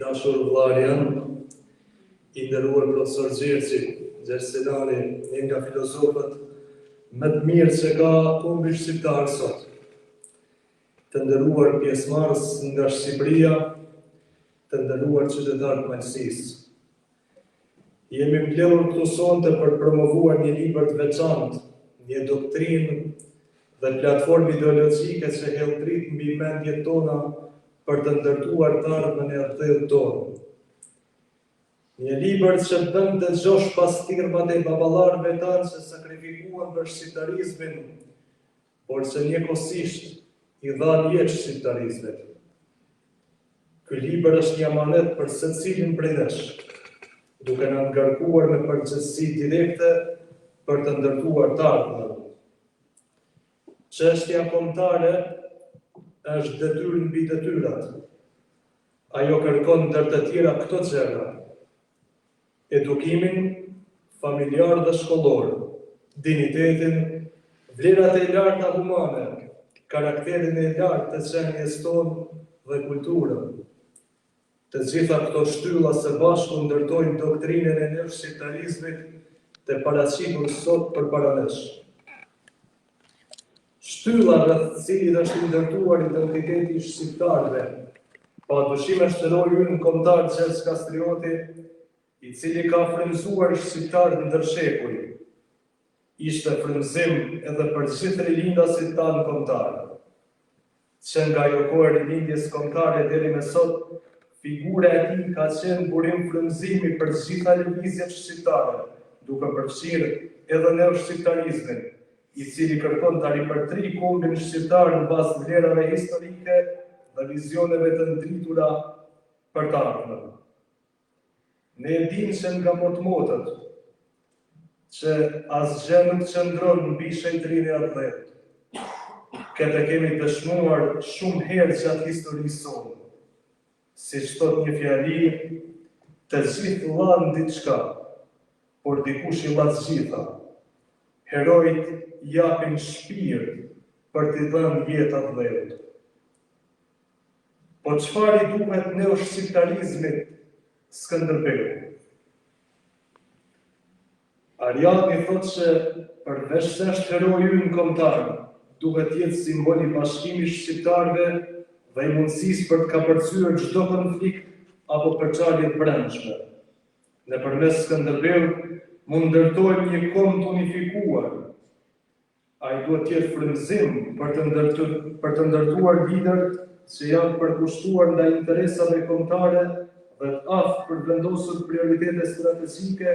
dashur vllarian, i nderuar profesor Gjerselani, një nga filozofët më të mirë që ka kombi shqiptar sot. Të nderuar pjesëmarrës nga Shqipëria, të nderuar qytetarë të Malësisë. Jemi mbledhur këtu sonte për promovuar një libër të veçantë, një doktrinë dhe platformë ideologjike që hedh dritë mbi mendjet tona për të ndërtuar të ardhmen e atëdhjut tonë. Një libër që bën dëgjosh pastirmat e baballarëve tanë që sakrifikuan për shqiptarizmin, por që njëkohësisht i dhanë jetë shqiptarizmit. Ky libër është një amanet për secilin prej nesh, duke na ngarkuar me përgjegjësi direkte për të ndërtuar të ardhmen. Çështja kombëtare është detyrë mbi detyrat. Ajo kërkon ndër të tjera këto gjëra: edukimin familjar dhe shkollor, dinjitetin, vlerat e larta humane, karakterin e lartë të qenies tonë dhe kulturën. Të gjitha këto shtylla së bashku ndërtojnë doktrinën e shqiptarizmit të paraqitur sot përpara nesh. Shtylla rreth të cilit është ndërtuar identiteti i shqiptarëve, padyshim është heroi ynë kombëtar Gjergj Kastrioti, i cili ka frymëzuar shqiptarët ndër shekuj. Ishte frymëzim edhe për gjithë rilindasit tanë kombëtar. Që nga ajo kohë e rilindjes kombëtare deri me sot, figura e tij ka qenë burim frymëzimi për gjitha lëvizjet shqiptare, duke përfshirë edhe neoshqiptarizmin, i cili kërkon ta ripërtrijë kombin shqiptar në bazë vlerave historike dhe vizioneve të ndritura për të ardhmen. Ne e dimë që nga motmotët që asgjë nuk qëndron mbi shejtrinë e atëdhjut. Këtë kemi dëshmuar shumë herë gjatë historisë sonë. Siç thot një fjali, të gjithë llanë diçka, por dikush i lla të gjitha. Herojt japin shpirt për t'i dhënë jetë atëdhjut. Po çfarë i duhet neoshqiptarizmit Skënderbeu? Ariadni thotë që përveç se është heroi ynë kombëtar, duhet jetë simbol i bashkimit shqiptarëve dhe i mundësisë për të kapërcyer çdo konflikt apo përçarje të brendshme. Nëpërmes Skënderbeut mund ndërtojmë një kombë të unifikuar. Ai duhet të jetë frymëzim për të ndërtuar lider që janë përkushtuar ndaj interesave kombëtare dhe të aftë për vendosur prioritete strategjike,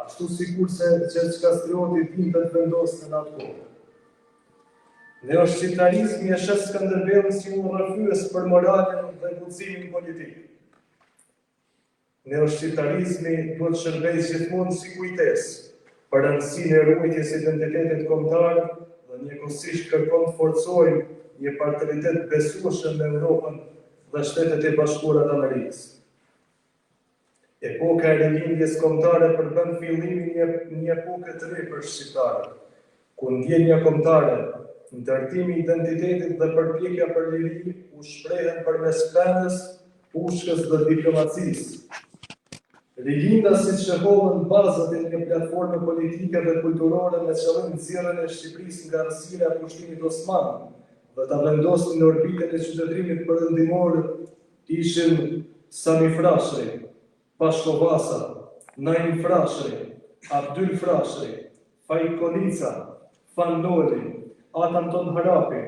ashtu sikur se Gjergj Kastrioti dinte të vendoste në atë kohë. Neoshqiptarizmi e shes Skënderbeun si udhëheqës për moralin dhe guximin politik. Neoshqiptarizmi duhet shërbejë gjithmonë si kujtesë për rëndësinë e ruajtjes së identitetit kombëtar dhe njëkohësisht kërkon të forcojë një partneritet besueshëm me Europën dhe Shtetet e Bashkuara të Amerikës. Epoka e rilindjes kombëtare përbën fillimin një epoke të re për shqiptarët, ku ndjenja kombëtare, ndërtimi i identitetit dhe përpjekja për liri u shprehen përmes penës, pushkës dhe diplomacisë. Rilindasit shëhollën bazat e një platforme politike dhe kulturore me qëllim nxjerrjen e Shqipërisë nga errësira e pushtimit osman dhe ta vendosin në orbitën e qytetërimit perëndimor ishin Sami Frashëri, Pashko Vasa, Naim Frashëri, Abdyl Frashëri, Faik Konica, Fan Noli, At Anton Harapi,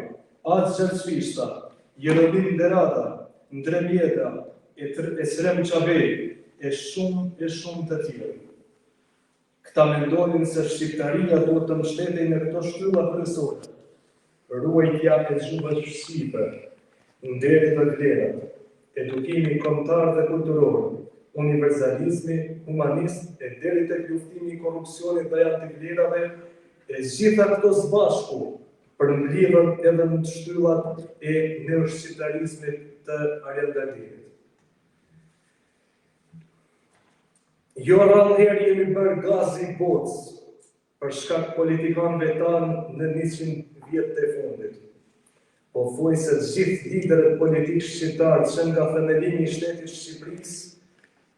At Gjergjfishta, Jeronim Derata, Ndrem Jeta, Esrem Çabej, e shumë të tjerë. Këta mendonin se shqiptaria duhet të mbështetej në këto shtylla kryesore: ruajtja e gjuhës shqipe, nderi dhe vlerat, edukimi kombëtar dhe kulturor, universalizmi, humanist e deri tek luftimi i korrupsionit dhe antivlerave, e gjitha këto së bashku përmbledhen edhe në shtyllat e neoshqiptarizmit të Ariandalinit. Jo rrallëherë jemi bërë gazi bocë për shkak politikanëve tanë në 100 vjet të fundit. po thuaj se gjithë liderët politikë shqiptarë që nga themelimi i shtetit Shqipërisë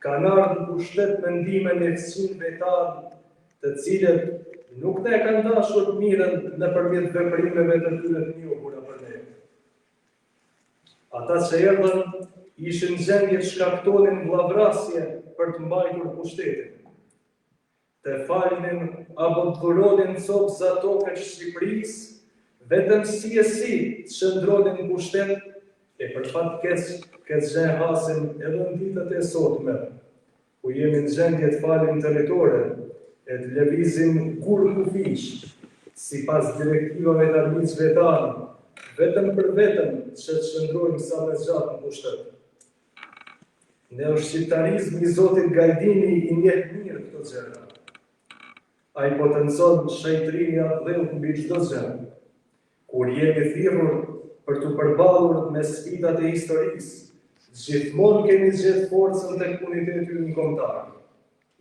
kanë ardhur në pushtet mendime në 100 vetarë, të cilët nuk ne kanë dashur mirën nëpërmjet veprimeve të tyre të njohura për ne. Ata që erdhën ishin gjendje të shkaktonin vllavrasje për të mbajtur pushtetin. Të falinin apo të dhuronin copë ato këtë Shqipërisë, vetëm si të shndronin në pushtet, e për fat këtë gjë hasin edhe në ditët e sotme, ku jemi në gjendje të falim territore, e të lëvizim kur kufish, sipas direktivave të armiqve tanë, vetëm për vetëm që të shndrojmë sa më gjatë në pushtet. Neoshqiptarizmi i Zotit Gajdini i njeh mirë këto gjëra. Ai potencon shëjtrinë e dhëllë mbi çdo gjë. Kur jemi thirrur për të përballur me sfidat e historisë, gjithmonë kemi gjetë forcën tek uniteti ynë kombëtar.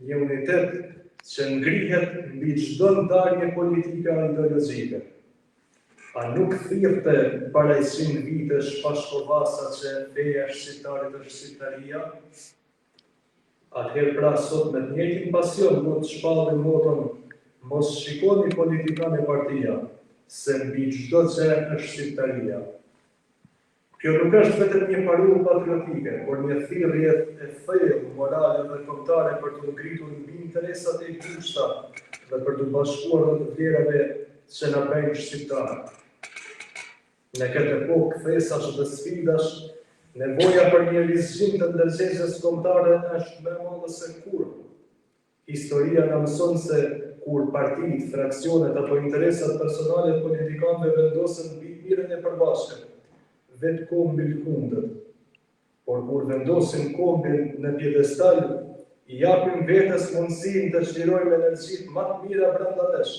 Një unitet që ngrihet mbi çdo ndarje politike apo ideologjike. A nuk thirrte para 100 vitesh pashkovasa që feja shqiptarit është shqiptaria? Atëherë pra sot me të njëjtin pasion do të shpallim moton mos shikoni politikanë e partia, se mbi çdo gjë është shqiptaria. Kjo nuk është vetëm një parull patriotike, por një thirrje e thellë morale dhe kombëtare për të ngritur mbi interesat e justa dhe për të bashkuar në të vlerave që na bëjnë shqiptarë. Në këtë epokë kthesash dhe sfidash, nevoja për një rizgjim të ndërgjegjës kombëtare është më e madhe se kurrë. Historia na mëson se kur partitë, fraksionet apo interesat personale të politikanëve vendosen mbi mirën e përbashkët, vetë kombin kundër. Por kur vendosin kombin në pjedestal, i japin vetes mundësinë të çlirojmë energjitë më të mira brenda nesh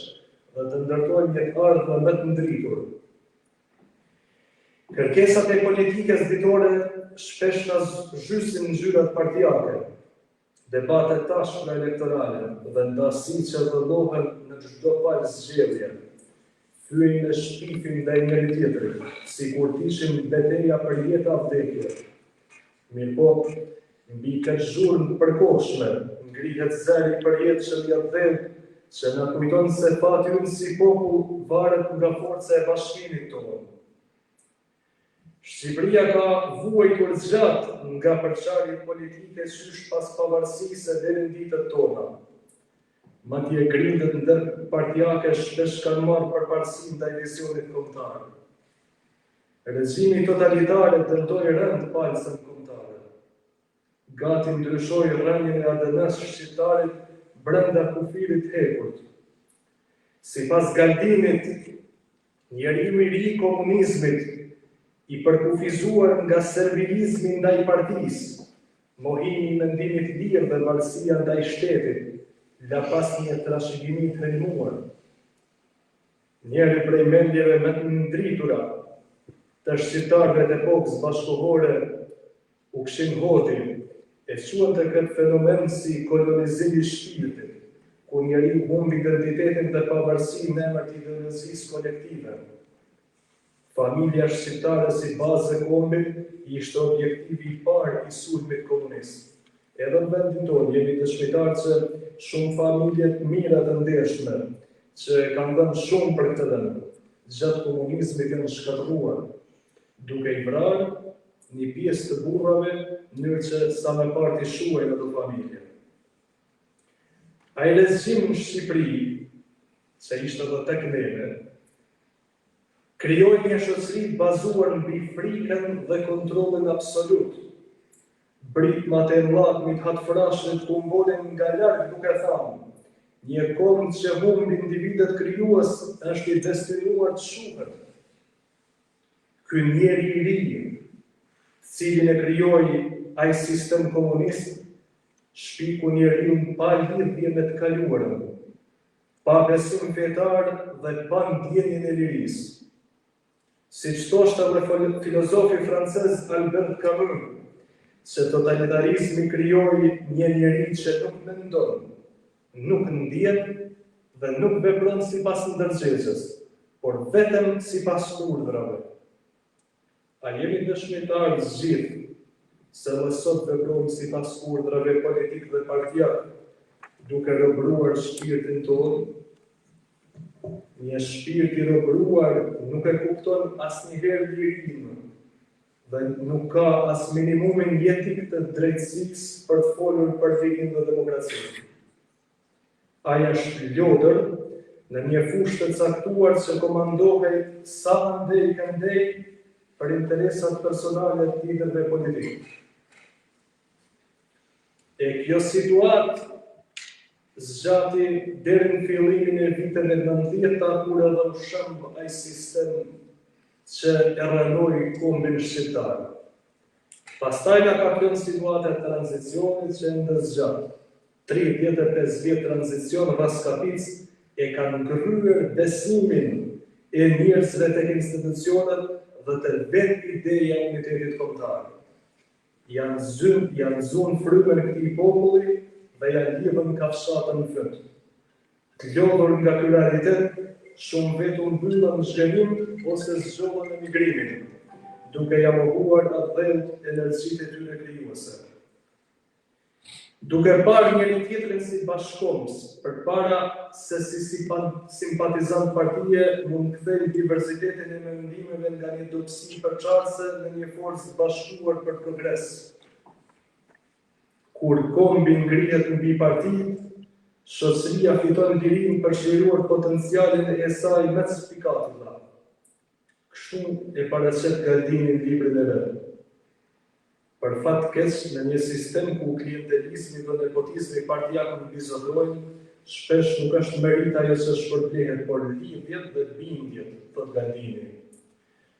dhe të ndërtojmë një ardhmë më të ndritur. Kërkesat e politikës ditore shpesh na zhysin ngjyrat partijake. Debatet tashme elektorale dhe ndasi që vëllohen në çdo palë zgjedhje, thyen e shpifin ndaj njëri tjetrit, sikur të ishin betejë për jetë apo vdekje. Mirëpo, mbi këtë zhurmë përkohshme, ngrihet zëri për jetë që vjedh, që na kujton se fati ynë si popull varet nga forca e bashkimit tonë. Shqipëria ka vuajtur gjatë nga përçarjet politike qysh pas pavarësisë deri në ditët tona. Madje grindet ndër partijake shpesh kanë marrë përparësi ndaj vizionit kombëtar. Regjimi totalitar dëmtoi rënd palcën kombëtare. Gati ndryshoi rrënjën e ADN-s shqiptarit brenda kufirit hekurt. Sipas Galdinit, njeriu i ri i komunizmit, i përkufizuar nga servilizmi ndaj partisë, mohimi i mendimit lirë dhe valësia ndaj shtetit, la pas një trashëgimi të helmuar. Njëri prej mendjeve më të ndritura të shqiptarëve të epokës bashkëkohore, Ukshin Hoti, e quante këtë fenomen si kolonizimi i shpirtit, ku njeriu humbi identitetin dhe pavarësinë në emër të ideologjisë kolektive. Familja shqiptare si bazë e kombit ishte objektivi i parë i sulmit komunist. Edhe në vendin tonë jemi dëshmitar që shumë familje të mira të ndershme, që kanë dhënë shumë për këtë dhënë, gjatë komunizmit janë shkatërruar, duke i vrarë një pjesë të burrave në mënyrë që sa më parë të shuajnë ato familje. Ai regjim në Shqipëri, që ishte edhe tek neve, krijoi një shoqëri bazuar mbi frikën dhe kontrollin absolut. Brit maternat hatfrashët ku mbolen nga larg duke thënë, një kombë që humbi individet krijues është i destinuar të shuhet. Ky njeri i ri, cilin e krijoi ai sistem komunist, shpiku njeriu pa lidhje me të kaluarën, pa besim fetar dhe pa ndjenjen e lirisë. Siç thoshte edhe filozofi francez Albert Camus, se totalitarizmi krijoi një njeri që nuk mendon, nuk ndjen dhe nuk vepron sipas ndërgjegjës, por vetëm sipas urdhrave. A jemi dëshmitarë zgjidhë se më sot veprojmë sipas urdhrave politikë dhe partijake, duke robëruar shpirtin tonë? Një shpirt i robëruar nuk e kupton asnjëherë lirinë dhe nuk ka as minimumin jetik të drejtësisë për të folur për lirinë dhe demokracinë. Ai është lodër në një fushë të caktuar që komandohej sa andej këndej për interesat personale të liderëve politikë. E kjo situatë zgjati deri në fillimin e viteve 90-ta, kur edhe u shëmb ai sistem që e rënoi kombin shqiptar. Pastaj na kapën situata e tranzicionit që ndëzgjat. 35 vjet tranzicion raskapic e kanë kryer besimin e njerëzve tek institucionet dhe të vetë ideja e unitetit kombëtar. Janë zunë frymën këtij populli dhe janë lidhën kafshatën në fund. Të lodhur nga ky realitet, shumë vetë u mbyllën në zhgënim ose zgjohen në migrimin, duke ja mohuar atë energjitë e tyre krijuese. Duke parë njëri tjetrin si bashkëkombës, përpara se si simpatizant partije mund kthej diversitetin e mendimeve nga një dobësi përçarëse në një forcë bashkuar për progres. Kur kombi ngrihet mbi parti, shoqëria fiton lirinë për shliruar potencialin e saj më të spikatur. Kështu e paraqet Galdini në librin e vet. Për fat keq, në një sistem ku klientelizmi dhe nepotizmi partijak mbizotojnë, shpesh nuk është merit ajo që shpërblehet, por lidhjet dhe bindjet, thot Galdini.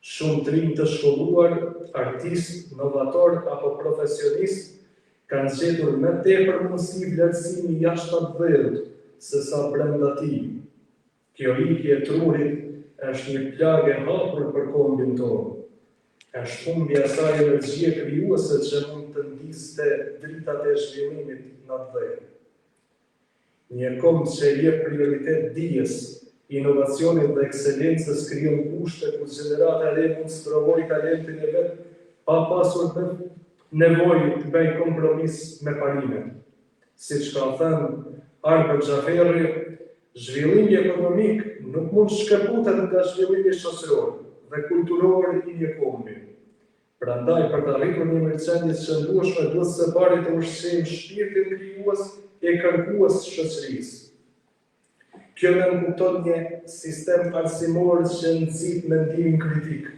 Shumë të rinj të shkolluar, artist, novator apo profesionist kanë gjetur më tepër mundësi vlerësimi jashtë atëdhëut se sa brenda tij. Kjo ikje e trurit është një plagë e hapur për kombin tonë. Është humbja e saj energjie krijuese që mund të ndiste dritat e zhvillimit në atëdhë. Një komb që jep prioritet dijes, inovacionit dhe ekselencës krijon kushte ku gjenerata e re mund të sprovojë talentin e vet pa pasur nevojë të bëjë kompromis me parimet. Siç ka thënë Albert Xhaferi, zhvillimi ekonomik nuk mund shkëputet nga zhvillimi shoqëror dhe kulturor i një kombi. Prandaj, për të arritur një mirëqenie të shëndueshme, duhet së pari të ushqejmë shpirtin krijues e kërkues të shoqërisë. Kjo nënkupton një sistem arsimor që nxit mendimin kritik,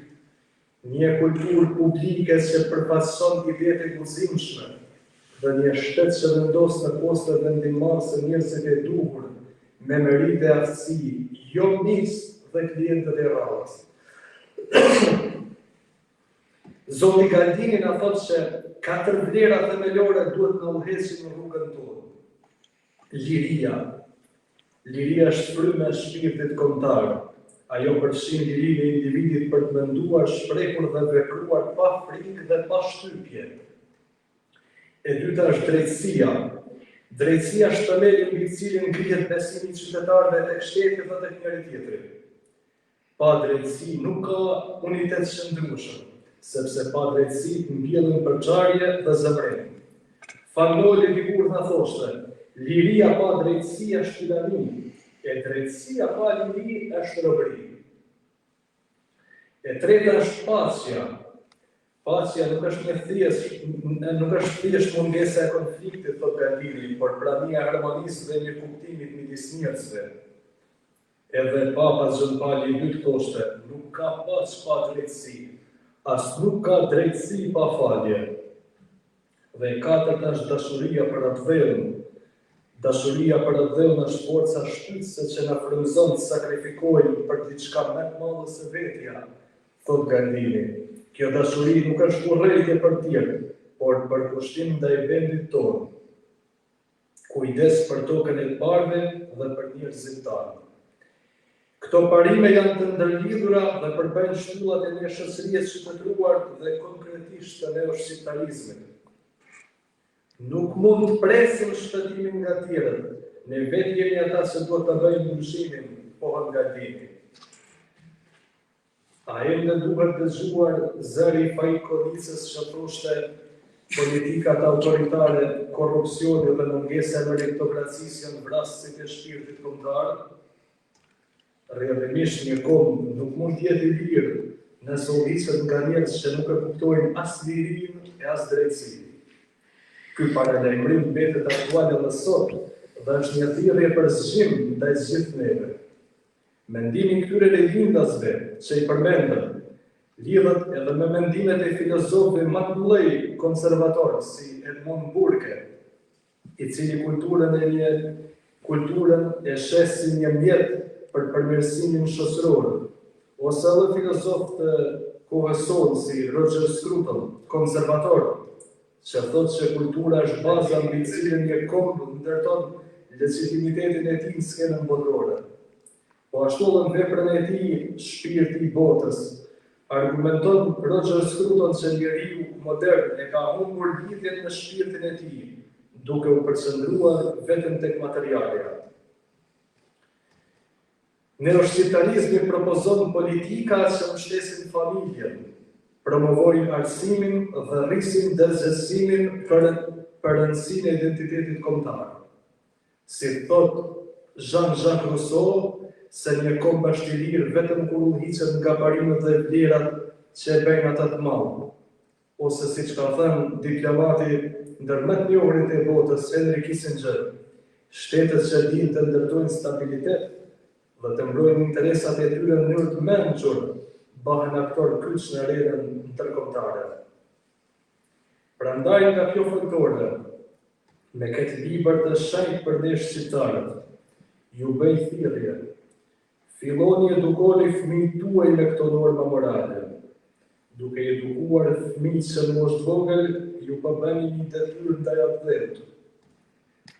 një kulturë publike që përfaqëson idetë e guzimshme dhe një shtet që vendos në poste vendimmarrëse njerëzit e duhur me merite e aftësi, jo nis dhe klientët e rrallës. Zoti Galdini na thotë se 4 vlera themelore duhet na udhëhesin në rrugën tonë. Liria është fryma e shpirtit kombëtar. Ajo përfshin lirinë e individit për të menduar, shprehur dhe vepruar pa frikë dhe pa shtypje. E dyta është drejtësia. Drejtësia është themeli mbi të cilin ngrihet besimi i qytetarëve tek shteti dhe tek njëri tjetri. Pa drejtësi nuk ka unitet qëndrueshëm, sepse pa drejtësi mbjellin përçarje dhe zemrim. Fagnoli Ligurd na thoshte, liria pa drejtësi është tirani, e drejtësia pa liri është robëri. E treta është paqja. Paqja nuk është thjesht mungesa e konfliktit, thotë Galdini, por prania e harmonisë dhe një kuptimit midis njerëzve. Edhe Papa John Paul II thoshte, nuk ka paqe pa drejtësi, as nuk ka drejtësi pa falje. Dhe e katërta është dashuria për atëdhëun. Dashuria për atëdhëun është forca shtytëse që na frymëzon të sakrifikojmë për diçka më të madhe se vetja, thot Galdini. Kjo dashuri nuk është urrëtie për tjerë, por për kushtim ndaj vendit tonë. Kujdes për tokën e parëve dhe për njerëzit tanë. Këto parime janë të ndërlidhura dhe përbëjnë shtyllat e një shoqërie qytetëruar dhe konkretisht të neoshqiptarizmit. Nuk mund të presim shpëtimin nga tjerët, ne vetë jemi ata që duhet të bëjmë ndryshimin, pohon Galdini. A e në duhet dëgjuar zëri Faik Kodicës që thoshte politikat autoritare, korrupsioni dhe mungesa e meritokracisë janë vrasësit e shpirtit kombëtar. Rrjedhimisht një kombë nuk mund të jetë i lirë nëse u hiqet nga njerëz që nuk e kuptojnë as lirinë e as drejtësinë. Ky paralajmërim mbetet aktual edhe sot dhe është një thirrje për zgjim ndaj gjithë neve. Mendimi këtyre lejvindasve që i përmendëm lidhet edhe me mendimet e filozofëve më të mëdhenj konservatorë si Edmund Burke, i cili kulturën e sheh si një mjet për përmirësimin shoqëror, ose edhe filozofë të kohës sonë si Roger Scruton, konservator, që thotë që kultura është baza mbi cilën një kombë ndërton legitimitetin e tij në skenën botërore. Po ashtu edhe në veprën e tij, Shpirti i botës, argumenton Roger Scruton që njeriu modern e ka humbur lidhjen me shpirtin e tij, duke u përqendruar vetëm tek materialja. Neoshqiptarizmi propozon politika që mbështesin familjen, promovojnë arsimin dhe rrisin dërgjësimin për rëndësinë e identitetit kombëtar. Si thot Jean-Jacques Rousseau, se një kombë është i lirë vetëm kur u hiqet nga parimet dhe vlerat që e bëjnë ata të madh. Ose siç ka thënë diplomati ndër më të njohurit e botës, Henry Kissinger, shtetet që dinë të ndërtojnë stabilitet dhe të mbrojnë interesat e tyre në mënyrë të mençur, bëhen aktor kyç në arenën ndërkombëtare. Prandaj nga kjo folklore, me këtë libër të shenjtë për ne shqiptarët, ju bëj thirrje. Filloni edukoni fëmijët tuaj me këto norma morale. Duke edukuar fëmijët që në moshë vogël, ju bëni një detyrë ndaj atyre.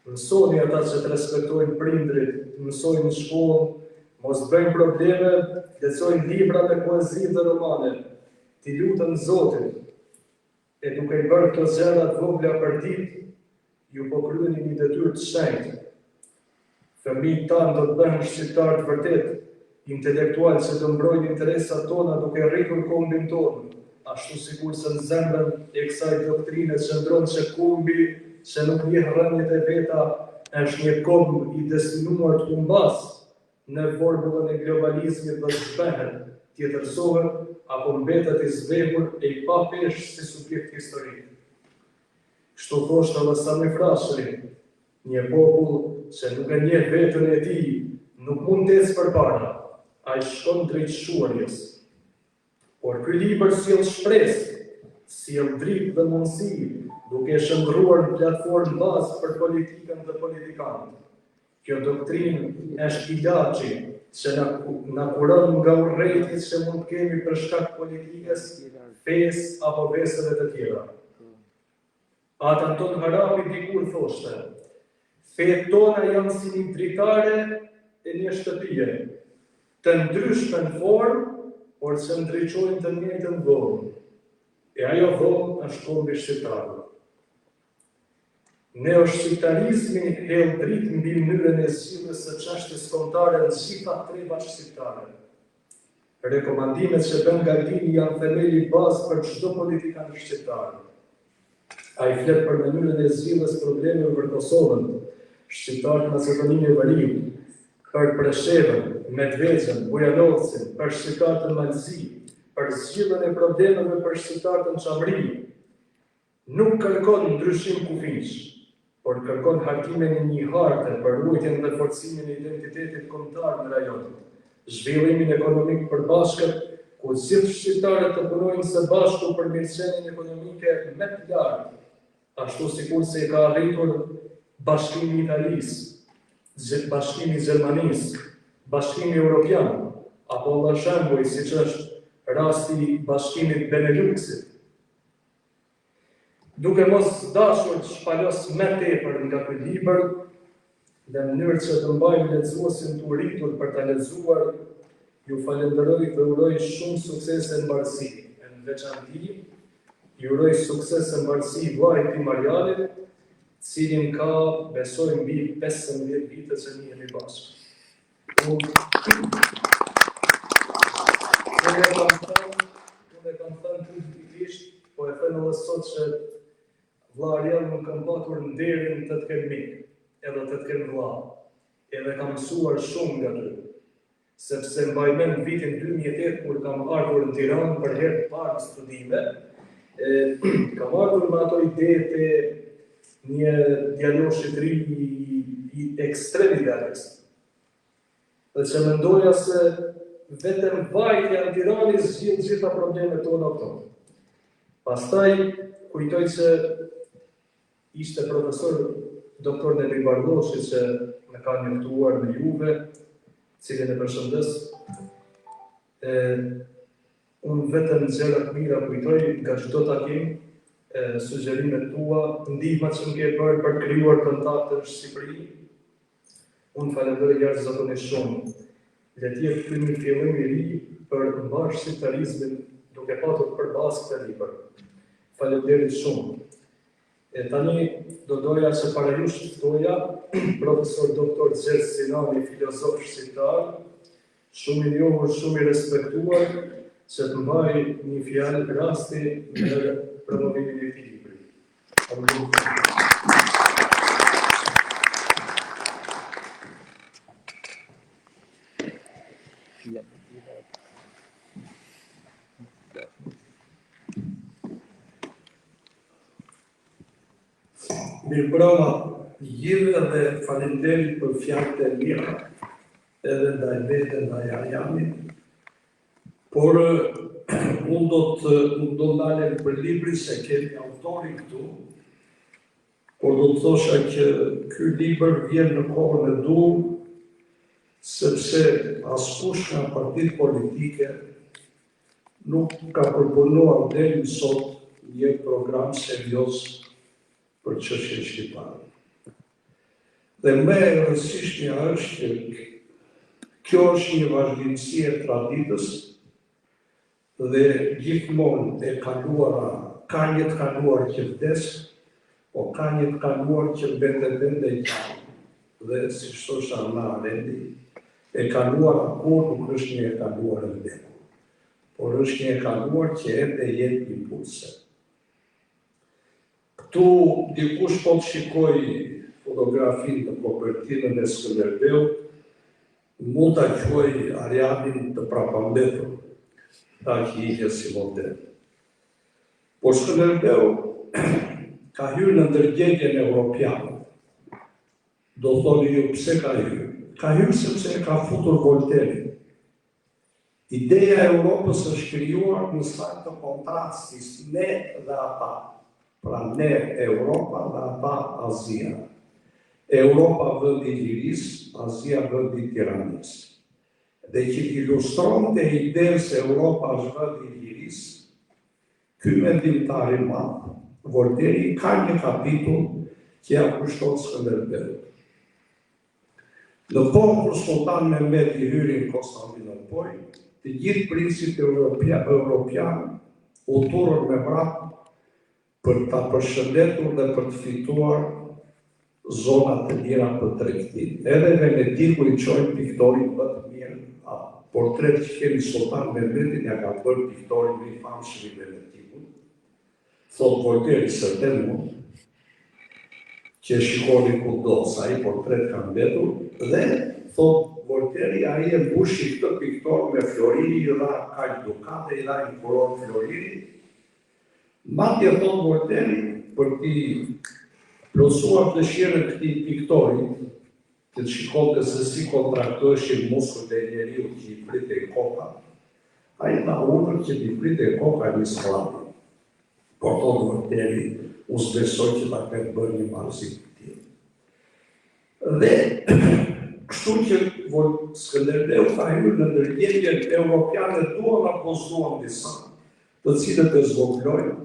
Mësoni ata që të respektojnë prindrit, mësojnë në shkollë, mos bëjnë probleme, lexojnë libra me poezi dhe romane, t'i lutën Zotit, e duke i bërë këto gjëra të vogla për ditë, ju po kryeni një detyrë të shenjtë. Fëmijët tanë do të bëhen shqiptarë të vërtet, intelektual që të mbrojnë interesat tona duke rritur kombin tonë, ashtu sikur se në zemrën e kësaj doktrine qëndron që kombi që nuk njeh rrënjët e veta është një komb i destinuar të humbas në formulën e globalizmit dhe zhbehet, tjetërsohet apo mbetet i zbehur e i pa peshë si subjekt historik. Kështu thoshte edhe Sami Frashëri, një popull që nuk e njeh veten e tij, nuk mund të ecë përpara, ai shkon drejt shuarjes. Por ky libër sjell shpresë, sjell dritë dhe mundësi, duke shndruar në platformë bazë për politikën dhe politikanët. Kjo doktrinë është ilaçi që na kuron nga urrëtitë që mund të kemi për shkak politikës, fesë apo vesëve të tjera. Ata Anton Harapi dikur thoshte, fetë tona janë si një dritare e një shtëpie, të ndryshme në formë, por që ndriçojnë të njëjtën dhomë. E ajo dhomë është kombi shqiptar. Neoshqiptarizmi hedh dritë mbi mënyrën e zgjidhjes së çështjes kombëtare në gjitha trebat shqiptare. Rekomandimet që bën Galdini janë themeli bazë për çdo politikan shqiptar. Ai flet për mënyrën e zgjidhjes problemeve për Kosovën, shqiptarët Maqedoninë e Veriut, për Preshevën, Medvegjën, Bujanovcin, për shqiptarët në Malzi, për zgjidhjen e problemeve për shqiptarët në Çamri. Nuk kërkon ndryshim kufish, por kërkon hartimin e një harte për ruajtjen dhe forcimin e identitetit kombëtar në rajon, zhvillimin ekonomik të përbashkët, ku gjithë shqiptarët të punojnë së bashku për mirëqenien ekonomike më të lartë, ashtu sikur se e ka arritur Bashkimi i Italisë, Bashkimi i Gjermanisë, Bashkimi Evropian, apo edhe shembuj siç është rasti i Bashkimit Beneluxit. Duke mos dashur të shpalos më tepër nga ky libër, në mënyrë që të mbajmë lexuesin të uritur për ta lexuar, ju falenderoj dhe uroj shumë suksese në mbarësi. Në veçanti, ju uroj suksese në mbarësi vllajit tim Marianit, cilin ka, besoj, mbi 15 vite që njihemi bashkë. Unë e kam thënë kritikisht, po e thënë edhe sot që vlla Ariel nuk kam patur nderin të të kem mik, edhe të të kem vlla. Edhe kam mësuar shumë nga ty. Sepse mbaj mend vitin 2008 kur kam ardhur në Tiranë për herë të parë në studime, kam ardhur me ato ide të një djaloshi të ri i ekstrem idealist. Dhe që mendoja se vetëm vajtja në Tiranë zgjidh gjitha problemet tona këto. Pastaj kujtoj që ishte profesor doktor Neri Bardoshi që më ka njoftuar në Juve, cilin e përshëndes. Unë vetëm gjëra të mira kujtoj nga çdo takim, sugjerimet tua, ndihmat që më ke bërë për krijuar kontakte në Shqipëri. Unë falenderoj jashtëzakonisht shumë. Le të jetë ky një fillim i ri për bashkëshqiptarizmin duke patur përballë këtë libër. Faleminderit shumë. Tani do doja që para jush të ftoja profesor doktor Gjergj Sinani, filozof shqiptar, shumë i njohur, shumë i respektuar, që të mbaj një fjalë rasti në promovimin e këtij libri. Mirëmbrëma gjithë dhe faleminderit për fjalët e mira, edhe ndaj vete, ndaj Arianit, por unë nuk do ndalem për librin se kemi autorin këtu, por do të thosha që ky libër vjen në kohën e dur, sepse askush nga partitë politike nuk ka përpunuar deri sot një program serioz për çështjen shqiptare. Dhe më e rëndësishmja është që kjo është një vazhdimësi e traditës dhe gjithmonë e kaluara, ka një të kaluar që vdes, po ka një të kaluar që bende gjallë. Dhe si thoshte Ana Arendi, e kaluara kur nuk është një e kaluar e vdekur, por është një e kaluar që ende jep impulse. Këtu dikush po të shikoj fotografinë në kopertinën e Skënderbeut, mund ta quaj Arianin të prapambetur, ta që ishte si model. Por Skënderbeu ka hyrë në ndërgjegjjen europiane. Do thoni ju pse ka hyrë? Ka hyrë sepse e ka futur Voltairin. Ideja e Europës është krijuar në sfat të kontrastis ne dhe ata. Pra ne Europa dhe ata Azia. Europa vendi i lirisë, Azia vendi i tiranisë. Dhe që ilustronte idenë se Europa është vendi i lirisë, ky mendimtar i madh, Voltairi, ka një kapitull që ja kushton Skënderbeut. Në kohën kur Sultan Mehmeti hyri në Konstantinopol, të gjithë princit europianë u turën me vrap për ta përshëndetur dhe për të fituar zonat të mira për tregtin. Edhe Venediku i çojnë piktorin më të mirë, portret që kemi Sultan Mehmetin ja ka bërë piktorin më i famshëm i Venedikut. Thot Voltairi sërten mund, që shikoni kudo sa i portret ka mbetur, dhe thot Voltairi ai e mbushi këtë piktor me Floriri, i dha kaq dukate, i dha një kuror Floriri. Madje thot Voltairi, për t'i plotësuar dëshirën këtij piktori, që të shikonte se si kontraktoheshin muskujt e njeriu që i pritej koka, ai dha urdhër që t'i pritej koka një sklavi. Por thot Voltairi, unë s'besoj që ta ketë bërë një marrësi të tillë. Dhe kështu që Skënderbeu ka hyrë në ndërgjegjjen europiane, duan apo s'duan disa, të cilët e zvoglojnë,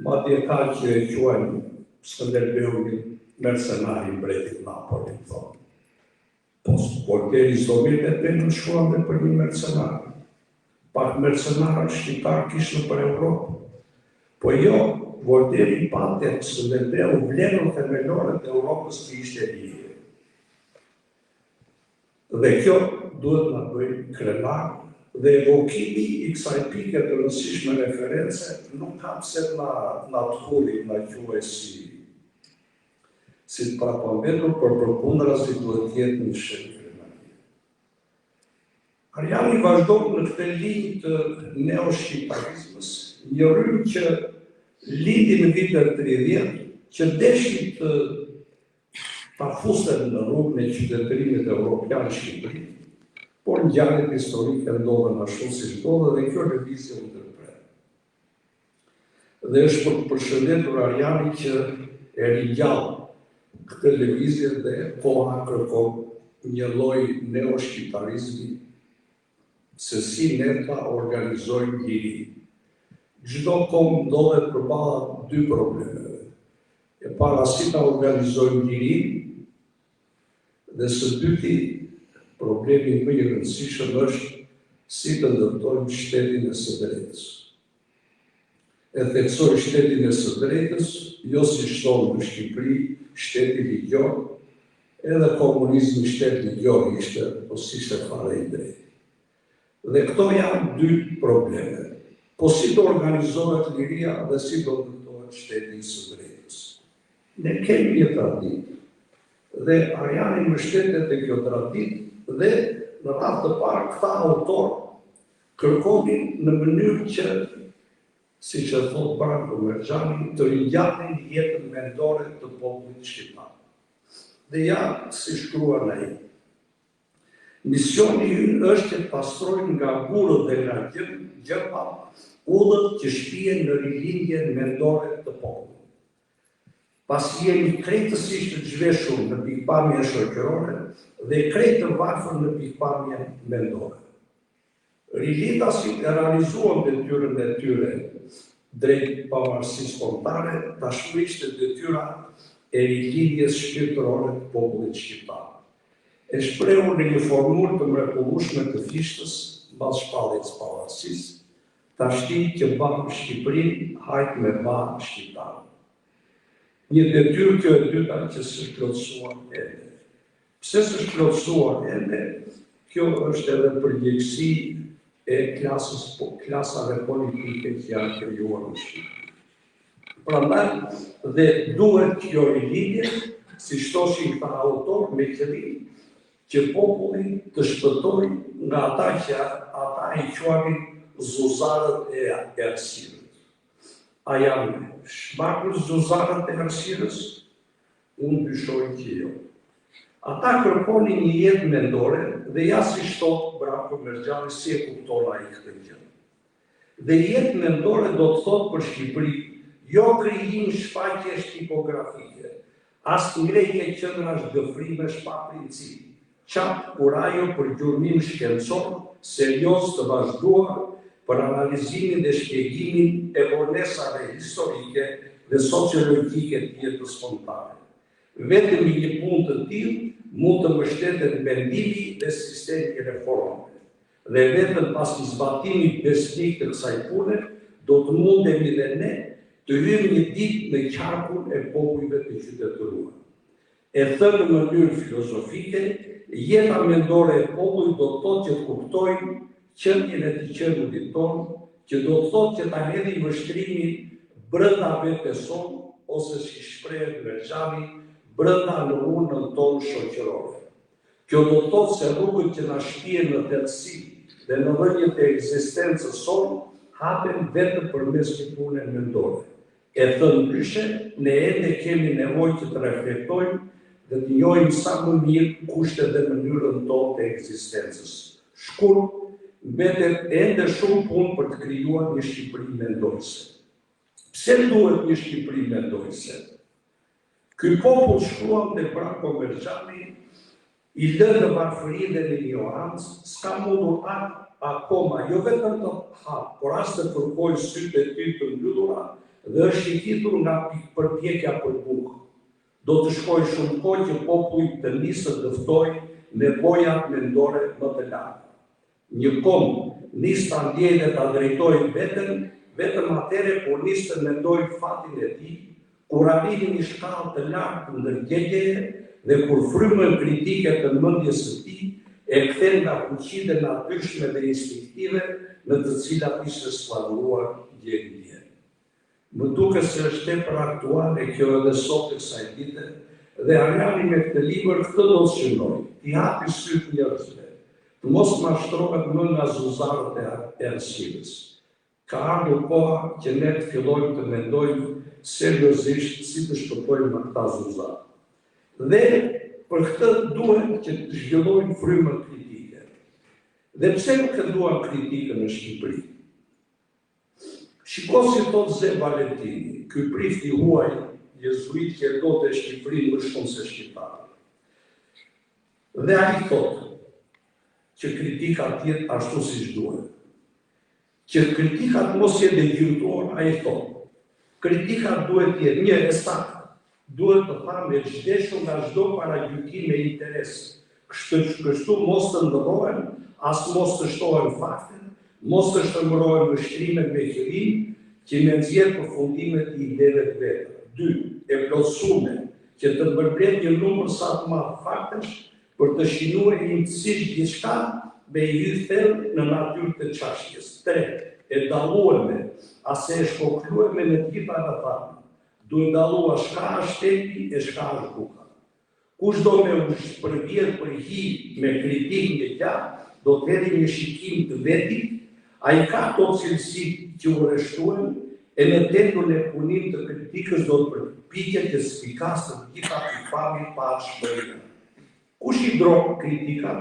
madje ka që e quajnë Skënderbeun mercenari i mbretit Napoli, thonë. Po Voltairi s'do mirë me të shkuan dhe për një mercenar. Pak mercenarë shqiptar kishte për Europë. Po jo, Voltairi pante Skënderbeu vlerën themelore të Europës që ishte lirë. Dhe kjo duhet na bëjë krenar Dhe evokimi I kësaj pike të rëndësishme reference nuk ka pse na të hullit, na quaj si të prapambetur, për përkundra si duhet jetë një shërbim. Ariani vazhdon në këtë linjë të neo-shqiptarizmës, një rrymë që lindi në vitet 30, që deshi ta fusten në rrugën e qytetërimit evropian në Shqipëri, por ngjarjet historike ndodhen ashtu si ndodhen dhe kjo lëvizje u ndërprer. Dhe është për të përshëndetur Ariani që e ringjall këtë lëvizje dhe koha kërkon një lloj neo-shqiptarizmi se si ne ta organizojmë liri. Çdo kohë ndodhet përballë dy problemeve. E para si ta organizojmë lirin, dhe së dyti problemi më I rëndësishëm është si të ndërtojmë shtetin e së drejtës. E theksoj shtetin e së drejtës, jo si shtonë në Shqipëri, shteti ligjor, edhe komunizmi shtet ligjor ishte, po s'ishte fare I drejtë. Dhe këto janë dy probleme. Po si të organizohet liria dhe si do ndërtohet shteti I së drejtës. Ne kemi një traditë, dhe Ariani mbështetet e kjo traditë dhe në radhë të parë këta autor kërkonin në mënyrë që, siç e thot Branko Merxhani, të ringjallim jetën mendore të popullit shqiptar. Dhe ja si shkruan ai. Misioni ynë është që të pastrojnë nga gurët dhe nga gjëpat udhët që shpihen në rilindjen mendore të popullit. Pasi jemi krejtësisht të zhveshur në pikpamjen shoqërore dhe krejt të varfër në pikpamjen mendore. Rilindasit e realizuan detyrën e tyre drejt pavarësisë kombëtare, tashmë ishte detyra e rilindjes shpirtërore të popullit shqiptar. E shprehur në një formulë të mrekullueshme të fishtës mbas shpalljes së pavarësisë, tashti që bam Shqipërinë, hajt me ba shqiptarë. Një detyrë kjo e dyta që s'është plotësuar ende. Pse s'është plotësuar ende? Kjo është edhe përgjegjësi e klasave politike që janë krijuar në Shqipëri. Prandaj dhe duhet kjo rilindje, si shtoshin këta autor me qëllim që populli të shpëtojë nga ata që ata I quajnë zuzarët e errësirës. A janë shmakur zuzarët e errësirës? Unë dyshoj që jo. Ata kërkonin një jetë mendore dhe ja si shtot Branko Merxhani si e kupton ai këtë gjë. Dhe jetë mendore do të thotë për Shqipëri jo krijim shfaqjesh tipografike, as ngrejtje qëndrash gëfrimesh pa princip, qatë kurajo për gjurmim shkencor, serioz të vazhduar për analizimin dhe shpjegimin e vonesave historike dhe sociologjike të jetës kombëtare. Vetëm një punë të tillë mund të mbështetet mendimi dhe sistemi reformave. Dhe vetëm pas zbatimit besnik të kësaj pune, do të mundemi dhe ne të hyjmë një ditë në qarkun e popujve të qytetëruar. E thënë në mënyrë filozofike, jeta mendore e popullit do të thotë që të kuptojmë qëndjen e të qenullit tonë, që do të thotë që ta hedhim vështrimin brenda vetes sonë, ose si shprehet Merxhani, brenda në urën tonë shoqërore. Kjo do të thotë se rrugët që na shpihen në thelësi dhe në rrënjët e ekzistencës sonë hapen vetëm përmes një pune mendore. E thënë ndryshe, ne ende kemi nevojë që të reflektojmë dhe të njohim sa më mirë kushtet dhe mënyrën tonë të ekzistencës. Shkurt, mbetet ende shumë punë për të krijuar një Shqipëri mendojse. Pse duhet një Shqipëri mendojse? Ky popull, shkruan te Branko Merxhani, I lënë në varfërinë dhe në ignorancë, s'ka mundur akoma jo vetëm të hapë, por as të kërkojë sytë e tij të mbyllura dhe është I kitur nga përpjekja për bukë. Do të shkojë shumë kohë që populli të nisë të dëftojë nevojat mendore më të larta. Një kom nisë ta ndjejë dhe ta drejtojë vetëm atëherë kur nisë të mendojë fatin e tij, kur arriti një shkallë të lartë të ndërgjegjjeje dhe kur frymën kritike të mendjes së tij e kthen nga fuqitë e natyrshme dhe instinktive në të cilat ishte sflavuar dje. Më duket se është tepër aktuale kjo edhe sot e kësaj dite, dhe Ariani me këtë libër këtë do të shënoj, t'i hapi syt njerëzve, të mos mashtrohet më nga zuzarët e arsimës. Ka ardhur koha që ne të fillojmë të mendojmë seriozisht si të shpëtojmë nga këta zuzarë. Dhe për këtë duhet që të zhvillojmë frymën kritike. Dhe pse nuk e duan kritikën në Shqipëri? Shiko si thot Ze Valentini, ky prifti huaj jezuit që do të Shqipërinë më shumë se shqiptarët. Dhe ai thot që kritika tjetë ashtu si duhet. Që kritikat mos jetë degjurtuar, ai thot. Kritikat duhet jetë një e saktë. Duhet të thamë me çdeshur nga çdo paragjykim me interes. Kështu mos të ndërrohen, as mos të shtohen fakte, mos të shtrembërohen vështrimet me qëllim që me nxjerr përfundimet e ideve të veta. 2. E plotësume që të mbërplet një numër sa të madh faktesh për të shinuar imtësisht diçka me i hyrë thellë në natyrë të çështjes. 3. E dallueme, ase e shkoklueme në të gjitha rrethanat. Duhet dallua shka është tempi e shka është buka. Kush do me u shpërvjet për hi me kritik një gjatë, do të hedhë një shikim të vetit, a i ka to cilësi që u reshtuen, e në tendun e punim të kritikës do të përpiqet të spikas të gjitha pikpamjet pa shpërvjet. Kush i dron kritika?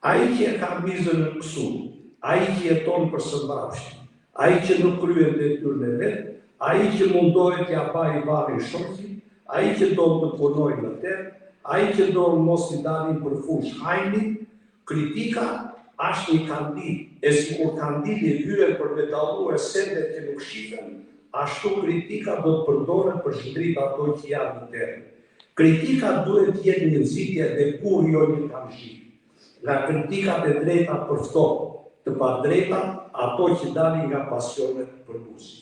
Ai që e ka mizën në kësun, ai që jeton për sëmbrapshin, ai që nuk kryen detyrën e vet, ai që mundohet t'ia bajë varrin shokit, ai që do të punojë në terë, ai që do mos i dalin për fush hajnin, kritika është një kandil, e sikur kandili hyen për me dalluar sendet që nuk shihen, ashtu kritika do të përdoret për shndrit ato që janë në terë. Kritika duhet të jetë një nxitje dhe kur jo një kamshi. Nga kritikat e drejta përftohen, të padrejtat ato që dalin nga pasionet për buzë.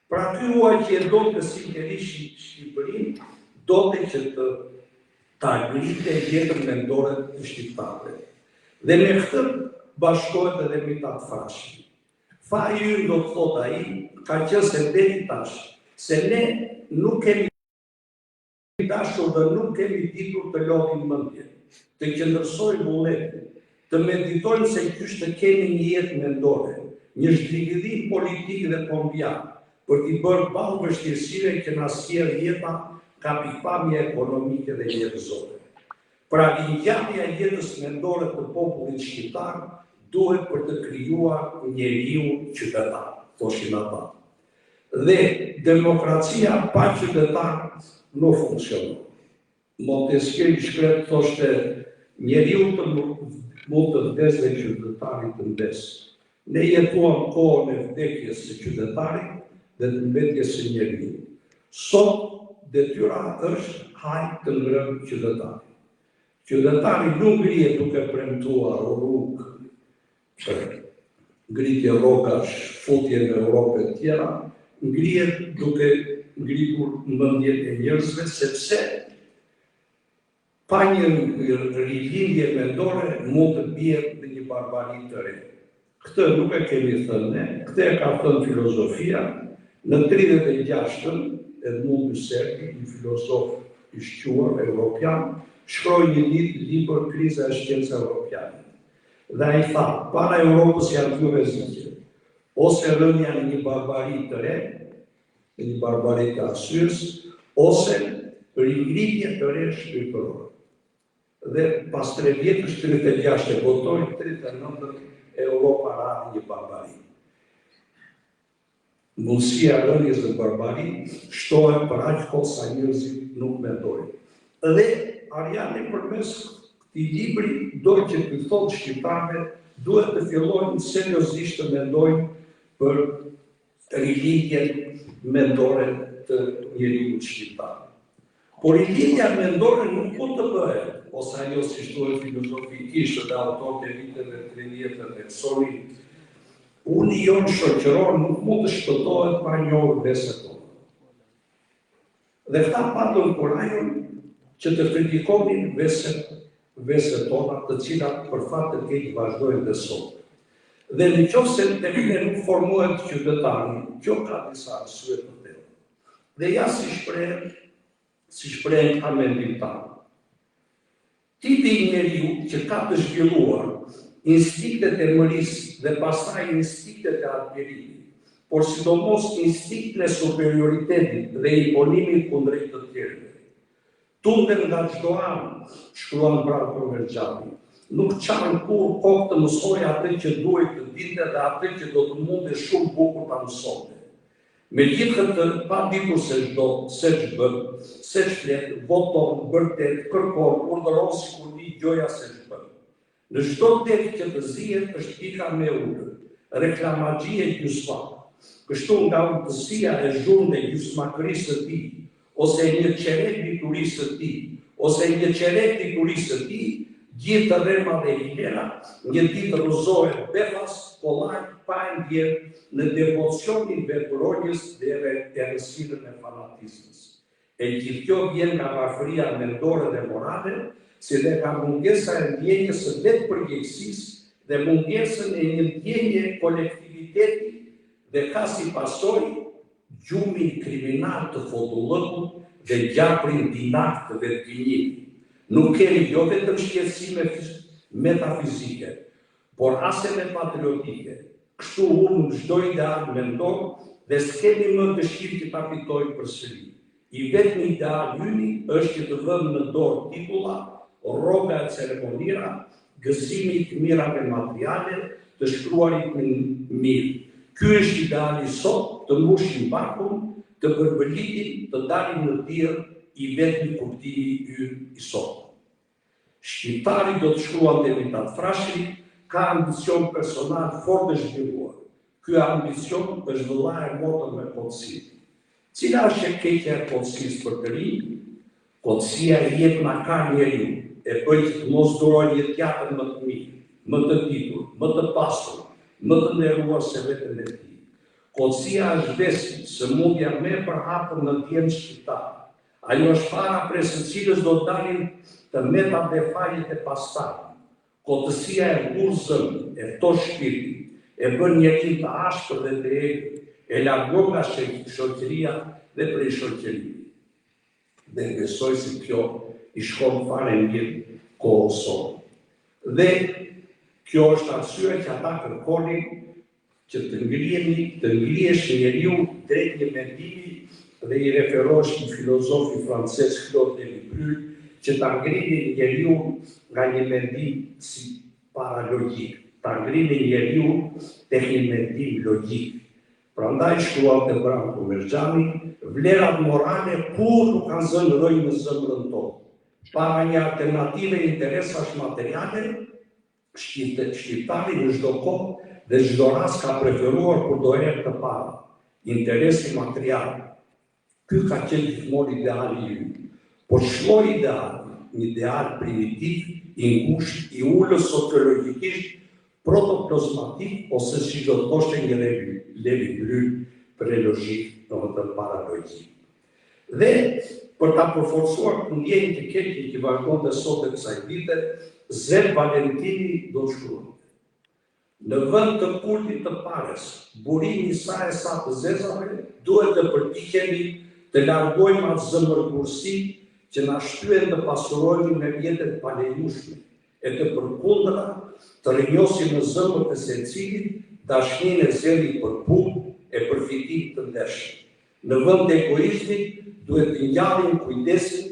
Pra ky huaj që e do të sinqerisht Shqipërinë, do të që të agrite jetën mendore të shqiptarëve. Dhe me këtë bashkohet edhe Mithat Fashi. Faji ynë do të thot ai, ka qenë se deri tash, se ne nuk kemi dashur dhe nuk kemi ditur të lodhim mendjen, të qëndrësojmë vullnetin, të meditojmë se kysh të kemi një jetë mendore, një zhvillim politik dhe kombëtar, për t'i bërë balë vështirësive që na sjell jeta ka pikpamje ekonomike dhe njerëzore. Pra ringjallja e jetës mendore të popullit shqiptar duhet për të krijuar njeriu qytetar, thoshin ata. Dhe demokracia pa qytetar nuk funksionon. Montesquieu shkret thoshte njeriu mund të vdes dhe qytetari të vdes. Ne jetuam kohën e vdekjes së qytetarit dhe të mbetjes së njeriu. Sot detyra është hajt të ngrëmë qytetarin. Qytetari nuk ngrihet duke premtuar rrugë, ngritje rrokash, futje në Europë të tjera, ngrihet duke ngritur mendjen e njerëzve, sepse pa një rilindje mendore mund të bie në një barbari të re. Këtë nuk e kemi thënë ne, këtë e ka thënë filozofia. Në 36-ën, Edmund Husserli, një filozof i shquar evropian, shkroi një libër Kriza e shkencës evropiane. Dhe ai tha, para Europës janë dy rreziqe. Ose rënja në një barbari të re, në një barbari të arsyes, ose ringritje të re shpirtërore. Dhe pas 3 vjetësh, 36 e votoi, 39 Europa ra një barbari. Mundësia rënjes dhe barbari shtohet për aq kohë sa njerëzit nuk mendojnë. Dhe Ariani përmes këtij libri do që të thotë shqiptarëve duhet të fillojnë seriozisht të mendojnë për rilindjen mendore të njeriu shqiptar. Por rilindja mendore nuk mund të bëhet, ose ajo si thuhet filozofikisht dhe autorët e viteve 30 dhe Sori, unë jonë shoqëror nuk mund të shpëtohet pa njohur veset tonë. Dhe këta patën kurajon që të kritikonin veset vesë tona, të cilat për fat të keq vazhdojnë dhe sot. Dhe në qoftë se tek ne nuk formohet qytetari, kjo ka disa arsye të tilla. Dhe ja si shprehen ka mendim tanë. Tipi i njeriu që ka të zhvilluar instiktet e mërisë dhe pastaj instiktet e admirimit, por sidomos instiktin e superioritetit dhe imponimit kundrejt të tjerëve. Tunden nga çdo anë, shkruan Branko Mergjani, nuk qanë kur kohë të mësoj atë që duhet të dinte dhe atë që do të munde shumë bukur ta mësonte. Me gjithë këtë pa ditur se çdo, se ç'bën, se ç'flet, voton, bërtet, kërkon, urdhëron sikur një gjoja se ç'bën. Në çdo det që të zihet është pika me ulë, reklamagjie gjysmak. Kështu nga urtësia e zhurmë e gjysmakërisë së tij, ose një qerek diturisë së tij, ose një qerek diturisë së tij, gjithë të rrema dhe hilera, një ditë rrëzohet befas, kollaj, pa ndjerë në devocionin vetëronjës dhe errësirën e fanatizmit. E gjithë kjo vjen nga varfëria mendore dhe morale, si dhe nga mungesa e ndjenjës së vetëpërgjegjësisë dhe mungesën e një ndjenje kolektiviteti dhe ka si pasojë gjumin kriminal të fotullëkut dhe gjaprin dinak të vetëgënjimit. Nuk kemi jo vetëm shqetësime metafizike, por as edhe patriotike. Kështu unë në çdo ideal mendon dhe s'kemi më dëshirë që ta fitojmë përsëri. I vetmi ideal yni është që të vëmë në dorë titulla, rroga e ceremonira, gëzimi të mirave materiale, të shkruarit në mirë. Ky është ideali sot, të mbushim bakun, të përbëlitin, të dalim në tir i vetmi kuptimi ynë i sot. Shqiptari do të shkruan të Mithat Frashëri, ka ambicion personal fort të zhvilluar. Ky ambicion është vëlla e motër me kotësi. Cila është e keqja e kotësisë për të rinj? Kotësia i jep na ka njeriu, e bëj të mos durojë jetjatën më të mirë, më të ditur, më të pasur, më të nderuar se vetën e tij. Kotësia është vesi, sëmundja më e përhapur në ndjenjë shqiptar. Ajo është fara prej së cilës do të dalin të metat dhe fajet e pastaj. Kotësia e mburr zëmin, e ftoh shpirtin, e bën njerin të ashpër dhe të egër, e largon nga shoqëria dhe prej shoqërimit. Dhe besoj se kjo i shkon fare mirë kohës sot. Dhe kjo është arsyeja që ata kërkonin që të ngrihesh njeriu drejt një mendimi dhe i referohesh një filozofi francez Claude Lévi-Brul, që ta ngrihen njeriu nga një mendim si paralogjik, ta ngrihen njeriu tek një mendim logjik. Prandaj shkruan te Branko Mergjani, vlerat morale kur nuk kanë zënë rrojë në zemrën tonë. Para një alternative interesash materiale, shqiptari në çdo kohë dhe çdo rast ka preferuar kurdoherë të para, interesi material. Ky ka qenë gjithmonë ideali i ynë. Por ç'lloj ideal, një ideal primitiv, i ngushtë, i ulës sociologjikisht, protoplazmatik, ose si do të thoshte një Lévi-Brul prelogjik, domethënë paralogjik. Dhe për ta përforcuar ndjenjën të keqe që vazhdon të sot e kësaj dite, Zef Valentini do shkruan: në vend të kultit të pares, burimi sa e sa të zezave, duhet të përpiqemi të largojmë atë zëmërkursi që na shtyen të pasurojmë me mjetet palejushme, e të përkundra të rinjosim në zemrat e secilit dashninë e zërit për punë e përfitim të ndershëm. Në vend të egoizmit duhet të ngjallim kujdesin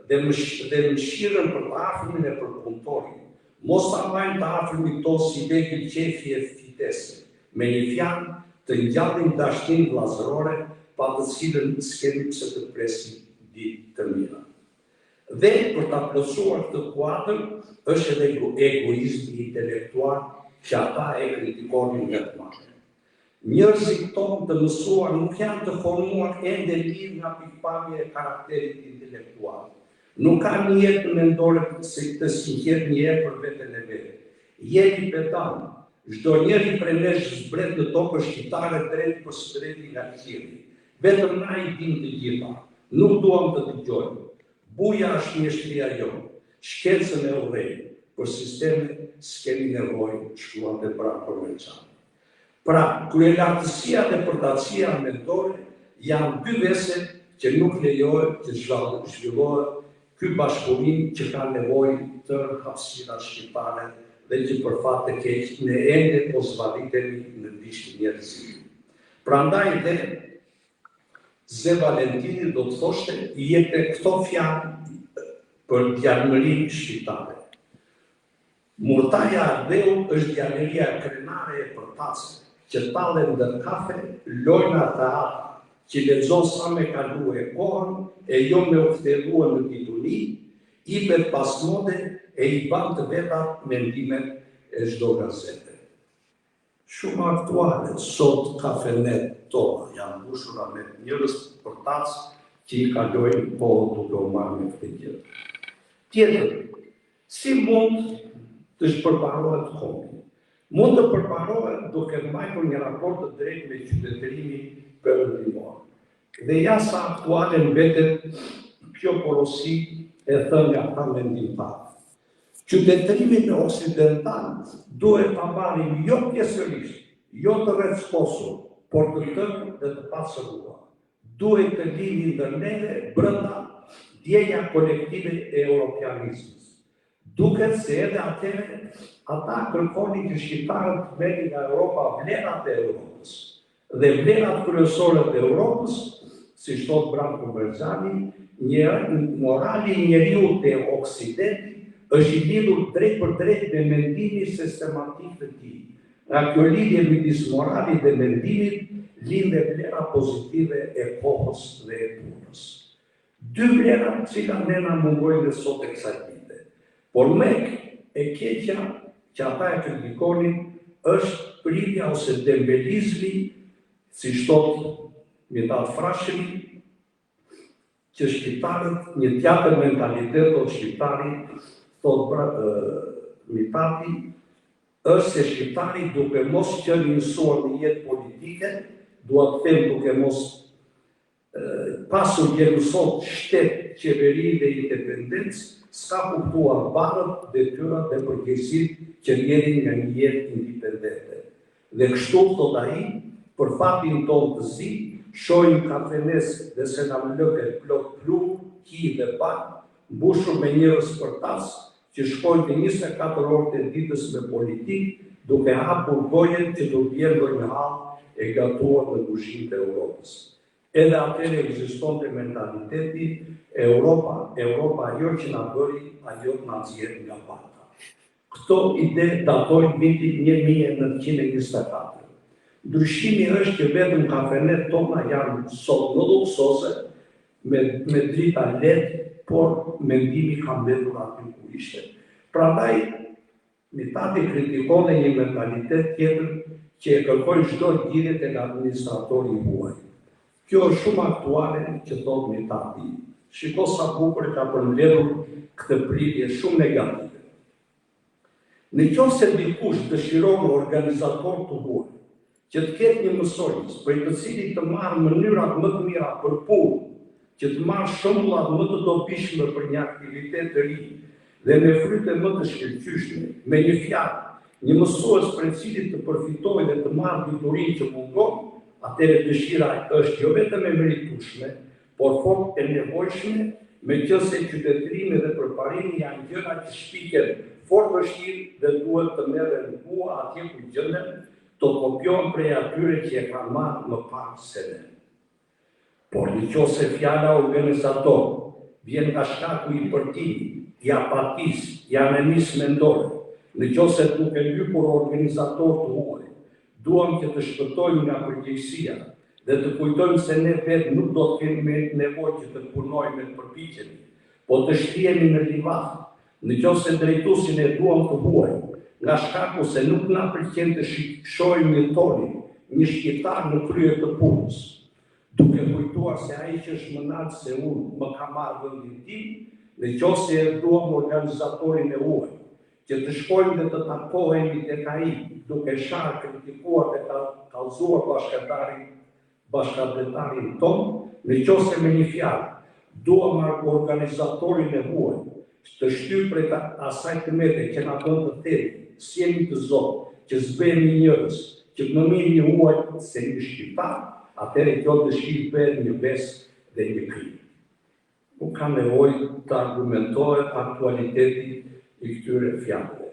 dhe mëshirën për të afërmin e përpunëtorin. Mos ta marrim të afërmit tonë si vegël qefi e fitese. Me një fjalë, të ngjallim dashninë vllazërore, pa të cilën s'kemi pse të presim ditë të mira. Dhe për ta plotësuar këtë kuadër, është edhe egoizmi intelektual që ata e kritikonin nga të madhe. Njerëzit tonë të mësuar nuk janë të formuar ende mirë nga pikpamja e karakterit intelektual. Nuk ka një jetë mendore se të sinqet një herë për veten e vet. Jeni pedant. Çdo njeri prej nesh zbret në tokën shqiptare drejt për drejti nga qielli. Vetëm na i dim të gjitha. Nuk duam të dëgjojmë. Buja është mjeshtria jonë. shkencën e udhëhequr, për sisteme s'kemi nevojë, shkruante pra Provenzano. Pra, kryelartësia dhe përtatësia mendore janë dy vese që nuk lejohet të zhvillohet ky bashkëpunim që ka nevojë të hapësira shqiptare dhe që për fat të keq ne ende po zbavitemi në bishtin njerëzimi. Prandaj dhe Ze Valentini do të thoshte jete këto fjalë për djalmërinë shqiptare. Murtaja Ardeu është djalëria krenare e përtatësve, që tallen ndër kafe, lojna teatra, që lexon sa me kalu e kohën e jo me u kthehua në titulli, i bet pas mode e i ban të vetat mendimet e çdo gazete. Shumë aktuale, sot kafenet tona janë mbushura me njerëz përtatës që i kalojnë kohën duke u marrë me këtë gjë. Tjetër, si mund të shpërbarohet komi? Mund të përbarohet duke mbajtur një raport të drejtë me qytetërimin perëndimor. Dhe ja sa aktuale mbetet kjo porosi e thënë nga ata mendimtarë. Qytetërimin occidental duhet ta marrim jo pjesërisht, jo të rrethosur, por të tërë dhe të pasëruar. Duhet të lini ndër neve brenda djeja kolektive e europianizmit. Duket se edhe atëherë ata kërkonin që shqiptarët të merrin nga Europa vlerat e Europës. Dhe vlerat kryesore të Europës, si thot Branko Berzani, morali i njeriu te Oksidenti është i lidhur drejt për drejt me mendimin sistematik të tij. Nga kjo lidhje midis moralit dhe mendimit linde vlera pozitive e kohës dhe e punës. Dy vlera të cilat ne na mungojnë dhe sot e kësaj dite. Por me e keqja që ata e kritikonin është pritja ose dembelizmi, si thot Mithat Frashëri, që shqiptarët një tjetër mentalitet o shqiptari, thot Mithati, është se shqiptari duke mos qenë i mësuar në jetë politike, dua të them duke mos pasur gjerësot shtet, qeveri dhe independencë, s'ka kuptuar barët, detyrat dhe përgjegjësitë që rrjedhin nga një jetë independente. Dhe kështu thot ai, për fatin tonë të zi, shohim kafenes dhe se na lëket plot plumb, hi dhe pak, mbushur me njerëz përtas që shkojnë të 24 orë të ditës me politikë, duke hapur gojen që do bjerë ndonjë hall e gatuar në kuzhinë e Europës. Edhe atëherë ekzistonte mentaliteti Europa ajo që na bëri, ajo na nxjerr nga bata. Këto ide datojnë vitin 1924. Ndryshimi është që vetëm kafenet tona janë sot në luksose, me drita lehtë, por mendimi ka mbetur aty ku ishte. Prandaj, Mithati kritikon një mentalitet tjetër që e kërkojnë çdo lidhje tek administratori huaj. Kjo është shumë aktuale që thot Mithati. Shiko sa bukur ka përmbledhur këtë pritje shumë negative. Në qoftë se dikush dëshiron organizator të huaj, që të ketë një mësonjës, për të cilit të marrë mënyrat më të mira për punë, që të marrë shembullat më të dobishme për një aktivitet të ri dhe me fryte më të shkëlqyeshme, me një fjalë, një mësues për cilit të përfitojë dhe të marrë diturinë që mungon, atëherë dëshira është jo vetëm e meritueshme, por fort e nevojshme, meqense qytetërimi dhe përparimi janë gjëra që shpiken fort vështirë dhe duhet të merren mua atje ku gjenden, të kopjon prej atyre që e kanë marrë më parë se ne. Por nëse fjala organizator vjen nga shkaku i përtimit, i apatisë, i anemisë mendore, nëse duke lypur organizator të huaj, duam që të shpëtojmë nga përgjegjësia dhe të kujtojmë se ne vetë nuk do të kemi nevojë që të punojmë me përpiqje, po të shtrihemi në livat, nëse drejtuesin e duam të huaj, nga shkaku se nuk na pëlqen të shohim një tonin, një shqiptar në krye të punës, duke kujtuar se ai që është më lart se unë më ka marrë vendin tim, nëse e duam organizatorin e huaj, që të shkojmë dhe të takohemi tek ai, duke sharë, kritikuar dhe kallëzuar bashkëdhetarin ton, nëse me një fjalë duam organizatorin e huaj, të shtyr prej asaj të mete që na bën të themi, si jemi të Zotë, që zbehemi njerëz, që më mirë një huaj se një shqiptar, atëherë kjo dëshirë bëhet një besë dhe një krim. Nuk ka nevojë të argumentohet aktualiteti i këtyre fjalëve.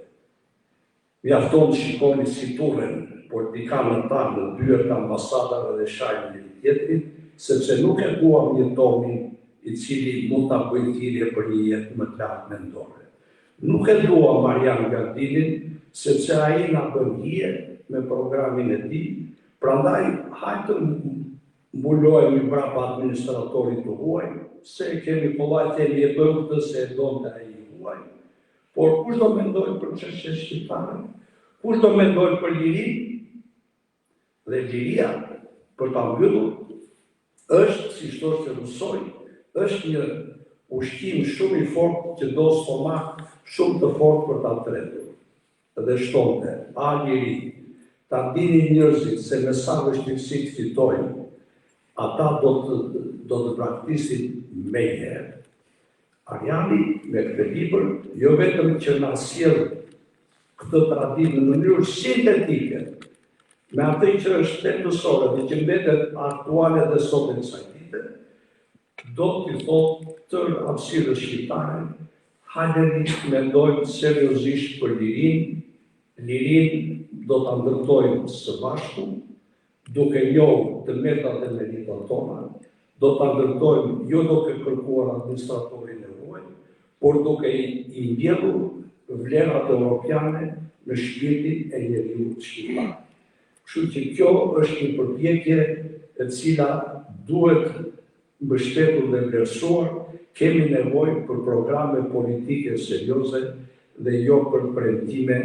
Mjafton shikoni si turren politikanët tanë në dyert ambasadave dhe shajnë një tjetrin, sepse nuk e duam një tonin i cili mund ta bëjë thirrje për një jetë më të lartë mendore. Nuk e dua Marian Gardinin, sepse ai na bën hije me programin e tij, prandaj hajtë mbulohemi brapa administratorit të huaj, se kemi kollaj themi e bëjmë këtë se e donte ai huaj. Por kush do mendoj për çështje shqiptare? Kush do mendoj për lirinë? Dhe liria, për ta mbyllur, është, si shtosh që mësoj, është një ushqim shumë i fortë që do stomak shumë të fortë për ta tretur. Dhe shtonte, a liri, ta dini njerëzit se me sa vështirësi të fitojnë, ata do të praktisin me herë. Ariani, me këtë libër, jo vetëm që na sjell këtë traditë në mënyrë sintetike, me atë që është tetësore dhe që mbetet aktuale dhe sot në kësaj dite, do t'i thotë tërë hapësirës shqiptare, hajde mendojmë seriozisht për lirinë, lirinë do ta ndërtojmë së bashku, duke njohur të metat e meritat tona, do ta ndërtojmë jo duke kërkuar administratorin e huaj, por duke i mbjellur vlerat europiane në shpirtin e njeriut shqiptar. Kështu që kjo është një përpjekje e cila duhet mbështetur dhe vlerësuar, kemi nevojë për programe politike serioze dhe jo për premtime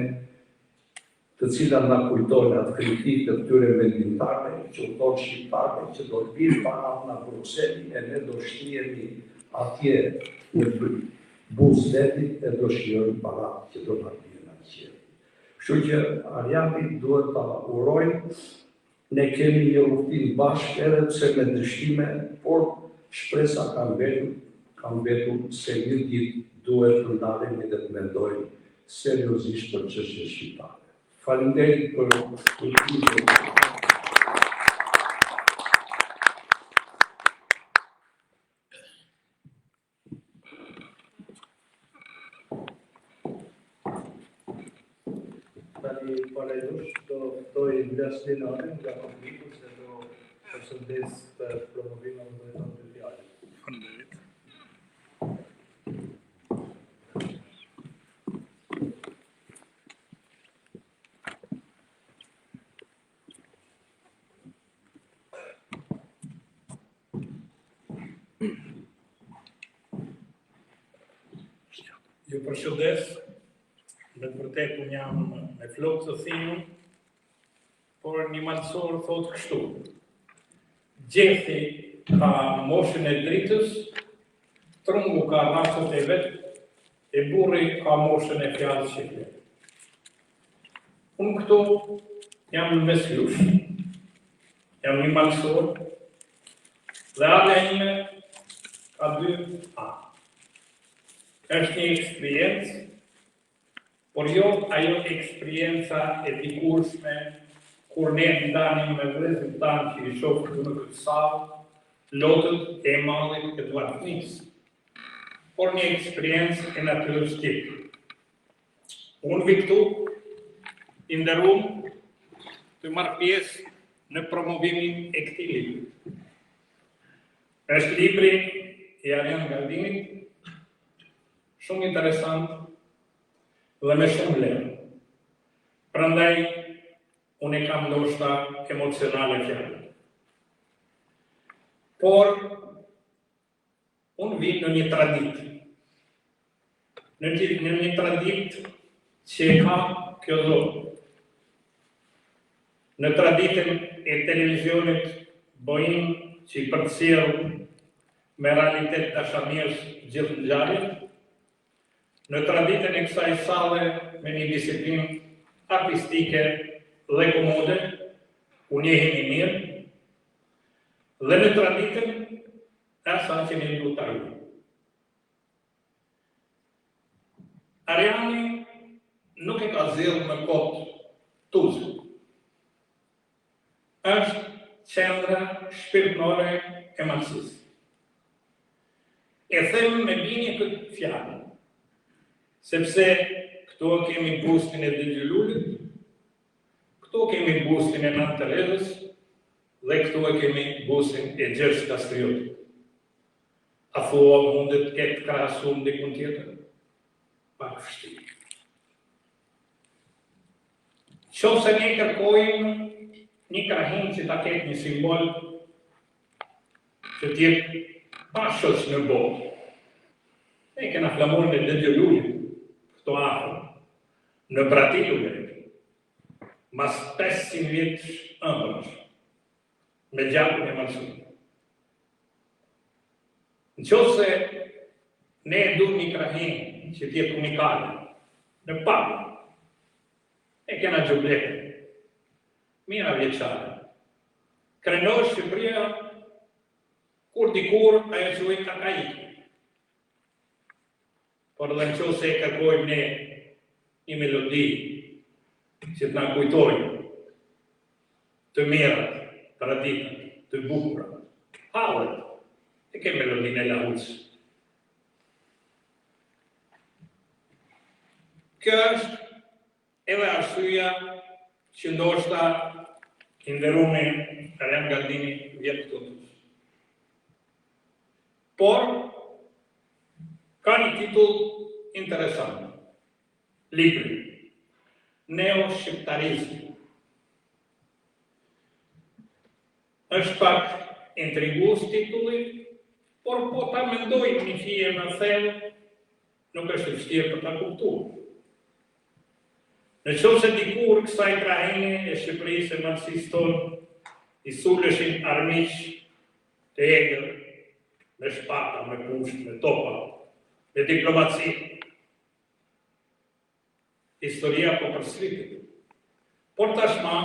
të cilat na kujtojnë atë kritikë të këtyre vendimtarëve që u thonë shqiptarëve që do të vinë parat nga Bruxelli e ne do shtihemi atje në buzë vetit e do shijojmë parat që do na vinë atje. Kështu që Ariani duhet ta urojnë, ne kemi një udhtim bashkë edhe pse me ndryshime, por shpresa ka mbetur se një ditë duhet të ndalemi dhe të mendojmë seriozisht për çështjen shqiptare. Faleminderit për kulturën. Tani Parajdush do ftoj Vlasnin Arin nga Kombiku se do përshëndes për promovimin e të fjalës. Faleminderit. Ju përshëndes, dhe të vërtet unë jam me flokë të thinun, por një malësor thotë kështu. Gjethi ka moshën e dritës, trungu ka rrasët e vetë, e burri ka moshën e fjallë shqipje. Unë këtu jam në mes jush, jam një malësor, dhe ale ime ka 2 A. Është një eksperiencë, por jo ajo eksperienca e dikurshme kur ne ndanim me vëllezërit tanë që i shoh këtu në këtë sallë, lotët e mallit e Duartnis, por një eksperiencë e natyrës tjetër. Unë vi këtu, i nderuar, të marr pjesë në promovimin e këtij libri. Është libri i Arian Gardinit, shumë interesant dhe me shumë vlerë. Prandaj, unë e kam ndoshta emocionale fjalë. Por, unë vi në një traditë. Në një traditë që e ka kjo zonë. Në traditën e televizionit bojim që i përcjell me realitet dashamirës gjithë ngjarjet, në traditën e kësaj salle me një disiplinë artistike dhe komode, u njehemi mirë, dhe në traditën e asaj që ne lutajmë. Ariani nuk e ka zellë në kot Tuzë. Është qendra shpirtërore e marxisë. E them me bini këtë fjalë, sepse këtu kemi bustin e Dëgjëlulit, këtu kemi bustin e Nant Terezës dhe këtu kemi bustin e Gjergj Kastriotit. A thua mundet këtë krahasuar dikun tjetër? Pak vështirë. Qofse ne kërkojmë një krahin që ta ketë një simbol që t'jetë bashkës në botë. Ne kena flamurin e Dëgjëlulit, këto afër, në Bratilu, mas 500 vjetësh ëmbëlsh, me gjakun e Malsut. Në qofse ne du një krahin që t'jetë unikale, në papë, e kena gjubletën, mira vjeqare. Krenosh Shqipëria, kur dikur ajo quhet Kakaiki. Por dhe në qofse e kërkojmë ne një melodi që t'na kujtojnë të mirat, traditat, të bukura, hallet, e ke melodinë e Lahucës. Kjo është edhe arsyeja që ndoshta i nderuar Arian Galdini vjen këtu. Por ka një titull interesant. Libri Neo-shqiptarizmi. Është pak intrigues titulli, por po ta mendoj një fije më thellë, nuk është e vështirë për ta kuptuar. Në qofse dikur kësaj krahine e Shqipërisë e marxistë tonë i suleshin armiq të egër, me shpata, me pushtë, me topa, me diplomaci. Historia po përsëritet. Por tashma,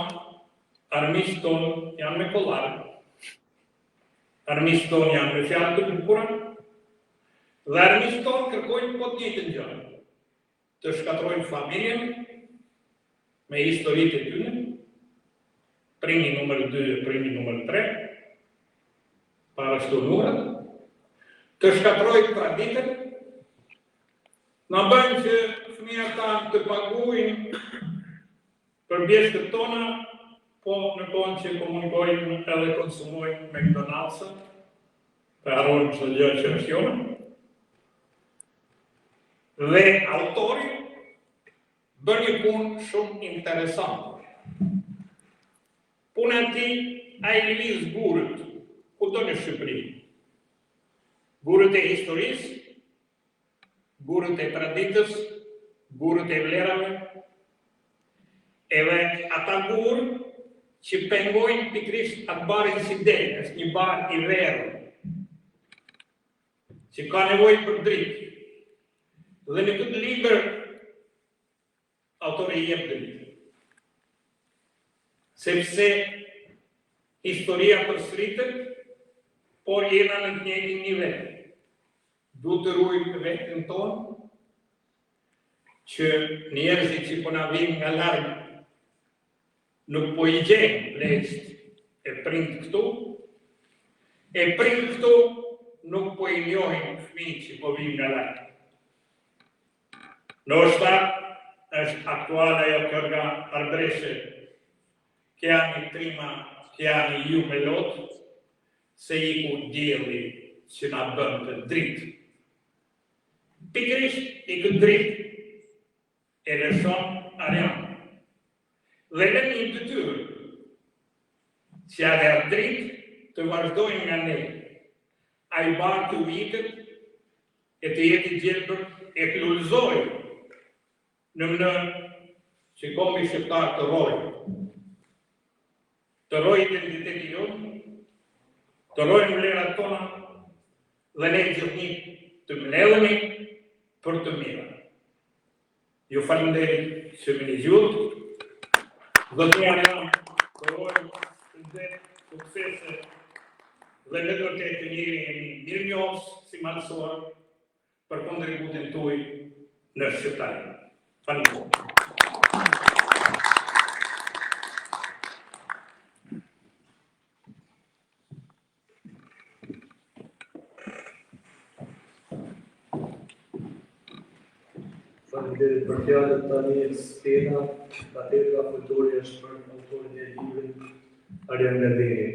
armiqtë tonë janë me kollarë, armiqtë tonë janë me fjalë të bukura, dhe armiqtë tonë kërkojnë po të njëjtën gjë, të shkatrojnë familjen, me historitë e tyre, primi numër 2, primi numër 3, para shtunurat, të shkatrojnë traditën, na bëjnë që fëmijët tanë të paguajnë për bjeshtët tona, po në kohën që komunikojnë edhe konsumojnë McDonald's, për harrojnë çdo gjë që është jone. Dhe autori bërë një punë shumë interesante. Puna e tij ai lidh burët, kudo në Shqipëri. Burët e historisë, burët e traditës, burët e vlerave, edhe ata burë që pengojnë pikrisht atë barin si del, është një bar i verë, që ka nevojë për dritë. Dhe në këtë libër autori jep dritë. Sepse historia përsëritet, por jena në të njëjtin nivel. Duhet të ruajmë veten tonë, që njerëzit që po na vijnë nga larg nuk po i gjejnë lezt e prind këtu, e prind këtu nuk po i njohin fëmijët që po vijnë nga larg. Ndoshta është aktuale ajo kënga Arbreshe, che anni prima, che anni ju me lot, se iku dielli që na bën të dritë. Pikërisht i këtë dritë e lëshon Arian. Dhe në një detyrë që atë dritë të vazhdojnë nga ne, ai bar të vitet e të jetë i gjelbër e të lullzojë në mënyrë që komi shqiptar të rojë identiteti jonë, të rojë vlerat tona dhe ne gjithni të mbledhemi për të mira. Ju falenderoj që më dëgjoni. Dhe të të rojë shëndet, suksese dhe me të njëri jemi mirënjohës si marrësuar për kontributin tuaj në shqiptari. Faleminderit. Faleminderit për fjalët tani Stena, katedra kulturi është për autorin e librit Arjan Lerdeni.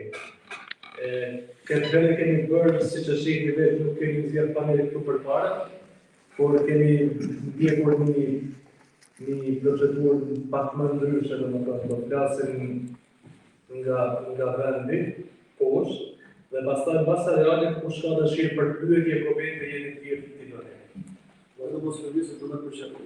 Këtë vend kemi bërë, siç e shihni vetë, nuk kemi zgjedhur panel këtu përpara, por kemi ndjekur një procedurë pak më ndryshe, domethënë do flasim nga vendi poshtë dhe pastaj mbas reale ku ka dëshirë për pyetje, komente, jeni të gjithë të bëni. Vado mos servizio për me përqepu.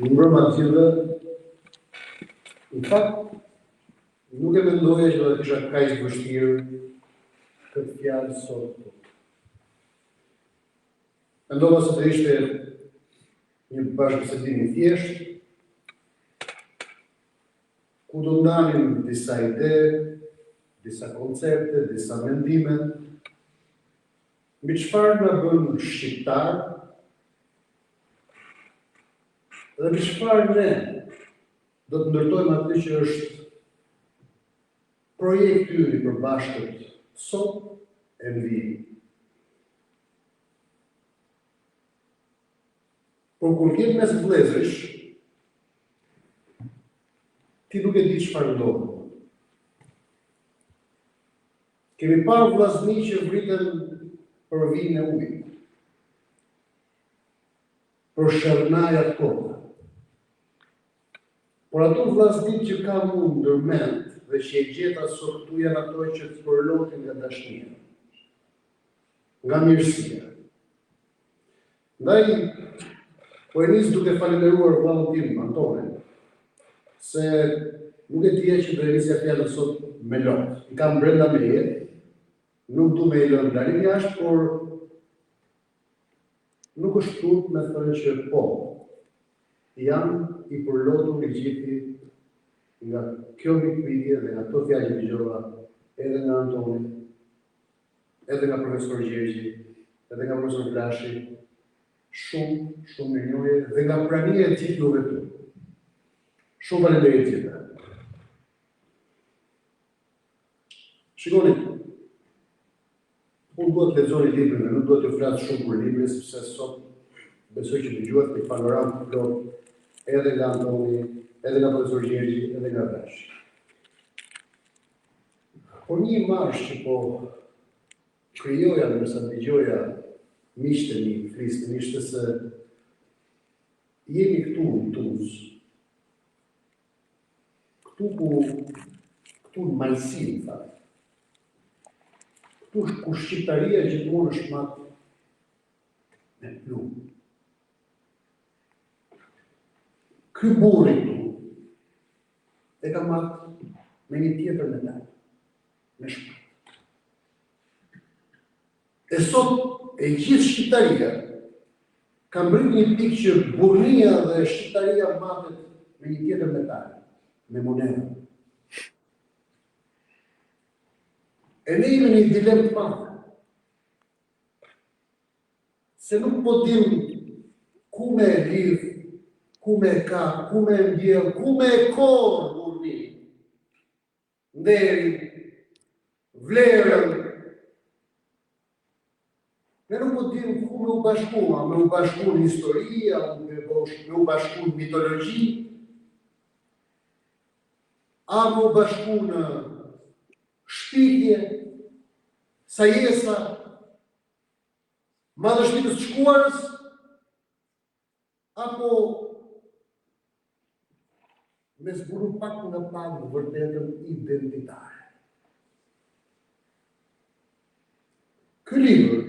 Në mbrëma të gjithë, në fakt, nuk e mendoja që do të kisha kaq vështirë këtë fjalë sot. Mendova se të ishte një bashkëbisedim i thjeshtë, ku do ndalim disa ide, disa koncepte, disa mendime, mbi çfarë na bën shqiptar, dhe mbi çfarë ne do të ndërtojmë atë që është projekti ynë i përbashkët sot e në vijim. Por kur vjen mes vëllezërish, ti nuk e di çfarë ndodh. Kemi parë vllazni që vriten për vijin e ujit, për shërnajat kohë. Por ato vllazni që ka mund ndërmend dhe që e gjeta sot këtu janë ato që të përlotin nga dashnia, nga mirësia. Ndaj, po e nis duke falendëruar vllahun tim, Antonin, se nuk e dija që do e nisja fjalën sot me lot. I kam brenda me jetë, nuk du me i lënë dalin jashtë, por nuk është turp me thënë që po, jam i përlotur i gjithi nga kjo mikpritje dhe nga to fjalë që dëgjova edhe nga Antoni, edhe nga profesor Gjergji, edhe nga profesor Flashi, shumë mirënjohje dhe nga prania e titulluve tu. Shumë faleminderit gjithë. Shikoni, unë duhet të lexoni librin, nuk duhet të flas shumë për librin, sepse sot besoj që dëgjuat një panoramë plot edhe nga Antoni, edhe nga profesor Gjergji, edhe nga Flashi. Por një imazh që po krijoja ndërsa dëgjoja miqtë e mi flisnin ishte se jemi këtu në Tuz, këtu në Malsin, thaj. Këtu ku shqiptaria gjithmonë është matë me plumë. Ky burri këtu e ka matë me një tjetër medalë, me shpatë. E sot e gjithë shqiptaria ka mbrit një pikë që burria dhe shqiptaria matet me një tjetër medalë, me monedë. E ne jemi një dilemë të madhe. Se nuk po dim ku me e lidh, ku me e ka, ku me e mbjell, ku me e korë burri. Nderi, vlerën. Ne nuk po dim ku me u bashkua, me u bashku në historia, me u bashku në mitologji, a me u bashku në shpikje, sajesa, madhështikës të shkuarës, apo me zburu pak nga pak vërtetën identitare. Ky libër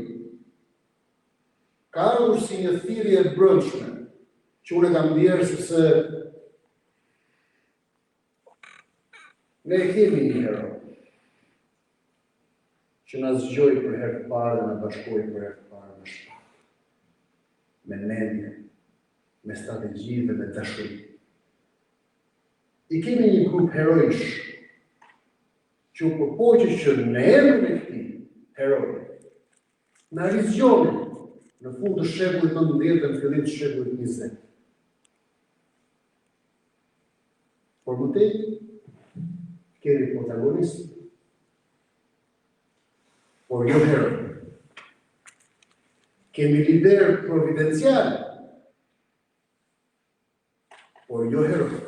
ka ardhur si një thirrje e brendshme, që unë e kam ndjerë sepse ne kemi një hero që na zgjoi për herë të parë dhe na bashkoi për herë të parë me shpatë, me mendje, me strategji dhe me dashuri. I kemi një grup heroish që u përpoqe që në emrin e këtij heroi, në Arizionin, në fund të shekullit 19 dhe në fillim të shekullit 20. Por mëtej, kemi protagonist, por jo heroi. Kemi lider providencial, por jo heroi.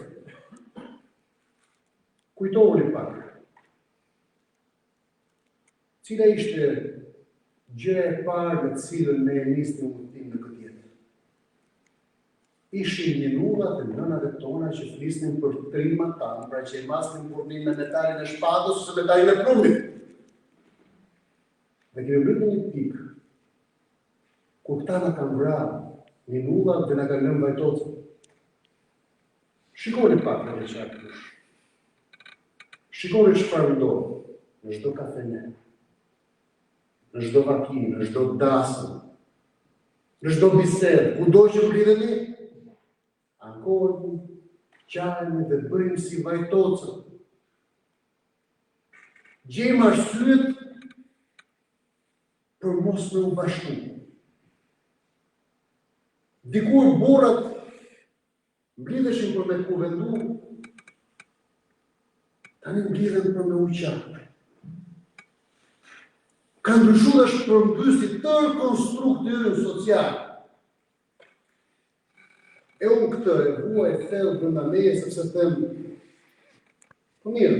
Kujtohuni pak. Cila ishte gjëja e parë me të cilën ne e nisnim udhëtimin në këtë jetë? Ishin ninullat e nënave tona që flisnin për trimat tanë, pra që e masnin burnin me metalin e shpatës ose metalin e plumit. Dhe kemi bërë një pikë, ku këta na kanë vrarë ninullat dhe na kanë lënë vajtocën. Shikoni pak në veçantë. Shikoni çfarë ndodh në çdo kafene, në çdo vakinë, në çdo dasëm, në çdo bisedë, kudo që mblidhemi, ankohemi, qajmë dhe bëjmë si vajtocën. Gjejmë arsyet për mos me u bashku. Dikur burrat mblidheshin për me kuvendu, tani mblidhen për me u qartë. Ka ndryshuar është përmbysi tërë konstruktin social. E unë këtë e vuaj e thellë brenda meje sepse them, po mirë,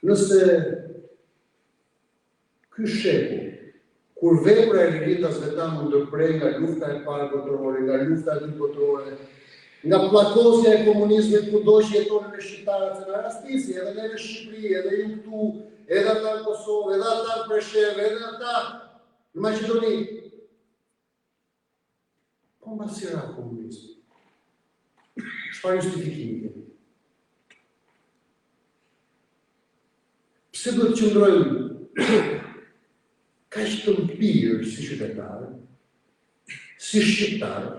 nëse ky shekull, kur vepra e elitasve tanë ndërprej nga lufta e parë botërore, nga lufta e dytë botërore, nga plakosja e komunizmit kudo që jetonin me shqiptarët, se në rastisi, edhe ne në Shqipëri, edhe ju këtu, edhe ata në Kosovë, edhe ata në Preshevë, edhe ata në Maqedoni. Po mbasi ra komunizmi? Çfarë justifikimi kemi? Pse duhet të qëndrojmë kaq të mpirë si qytetarë, si shqiptarë,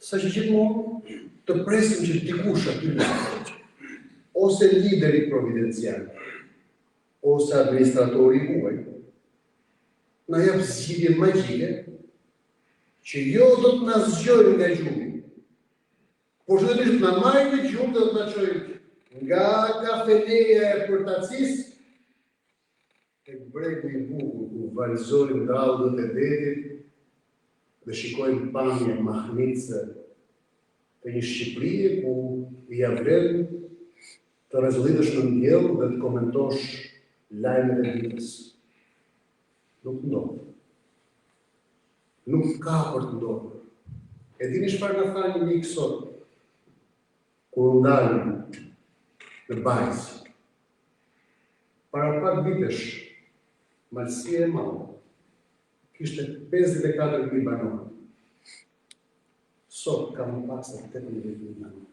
sa që gjithmonë të presim që dikush aty ose lideri providencial, ose administratori huaj, na jap zgjidhje magjike që jo do të na zgjojnë nga gjumi, por shëndetërisht na marrin në gjumë dhe do të na çojnë nga kafeneja e përtacisë tek bregu i bukur ku valizojnë dallët e detit dhe shikojmë pamje mahnice të një Shqipërie ku i avlen të rezolitësh në ndjell dhe të komentosh lajmet e ditës. Nuk ndodh. Nuk ka për të ndodhur. E dini çfarë na tha një mik sot? Kur u ndalëm në Bajs, para pak vitesh, Malësia e madhe kishte 54.000 banorë. Sot ka më pak se 18.000 banorë.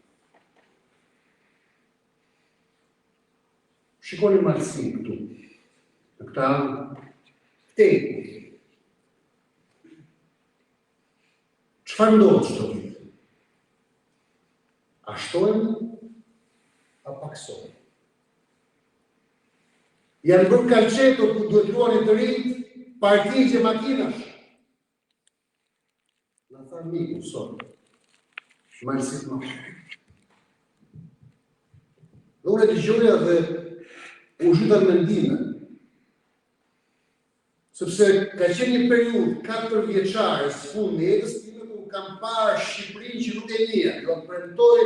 Shikoni Malësinë këtu, në këta teku. Çfarë ndodh çdo vit? A shtojmë a paksojmë? Janë bërë kalqeto ku duhet luani të rinjt, partigje makinash. Na tha miku sot, Malësit më. Dhe unë e dëgjoja dhe u zhyta në mendime, sepse ka qenë një periudhë 4 vjeçare së fundit të jetës time ku kam parë Shqipërinë që nuk e njeh. Do të premtoj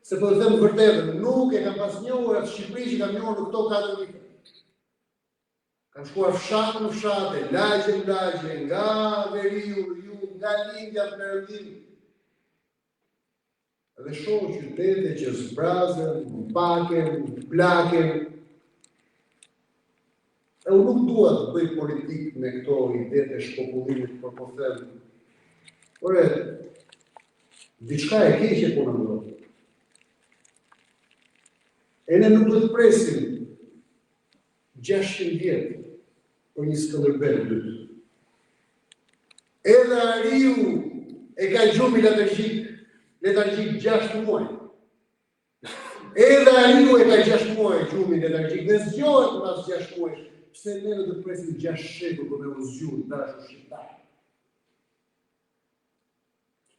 se po them vërtetën, nuk e kam pas njohur atë Shqipëri që kam njohur në këto 4 vite. Kam shkuar fshat në fshate, lagje në lagje, nga veriu në jug, nga lindja në perëndim. Dhe shoh qytete që zbrazen, mpaken, plaken. E unë nuk dua të bëj politikë me këto idetë e shpopullimit, por po them. Ore, diçka e keqe po na ndodh. E ne nuk duhet të presim 600 vjet për një Skënderbeu dytë. Edhe Ariu e ka gjumin letargjik 6 muaj. edhe ariu e ka 6 muaj gjumin energjik, dhe zgjohet pas 6 muaj. Pse ne do të presim 6 shekuj për me u zgjuar dashur shqiptar?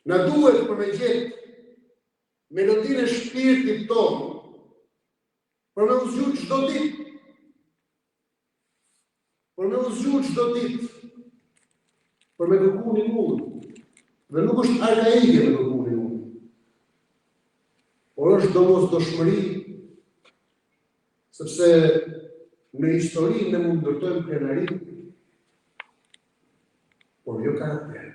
Na duhet për me gjetë melodinë e shpirtit tonë, për me u zgjuar çdo ditë. Për me u zgjuar çdo ditë. Për me kërkuar një ullë. Dhe nuk është arkaike me kërkuar një ullë. Por është domosdoshmëri, sepse në histori ne mund ndërtojmë krenari, por jo karakter.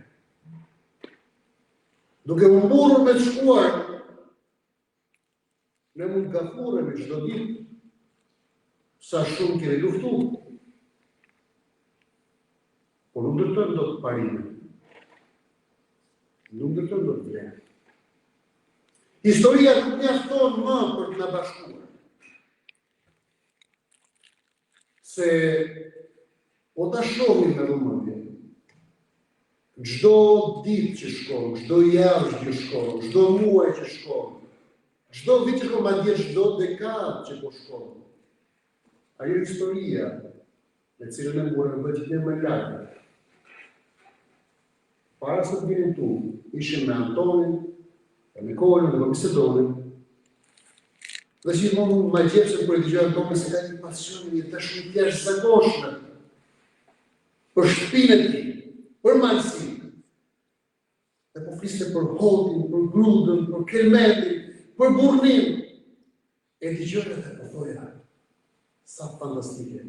Duke u mburur me të shkuar, ne mund gafuremi çdo ditë, sa shumë kemi luftuar. Por nuk ndërtojmë dot parime. Nuk ndërtojmë dot vlerë. Historia nuk mjafton më për të na bashkuar. Se po ta shohim me vëmendje. Çdo ditë që shkon, çdo javë që shkon, çdo muaj që shkon, çdo vit që shkon, madje çdo dekadë që po shkon. Ajo historia me cilën ne morëm bëjtë më lartë. Para se të vinim tu, ishim me Antonin, me Nikolin, me Macedonin. Dhe që i më ma gjepë se për e të gjë Antonin se ka një pasion një të shumë tjeshtë zakoshme për shtëpinë e tij, për malësinë. Dhe po fliste për hotin, për grudën, për kelmetin, për burnin. E të gjërë dhe po thoja, sa fantastike,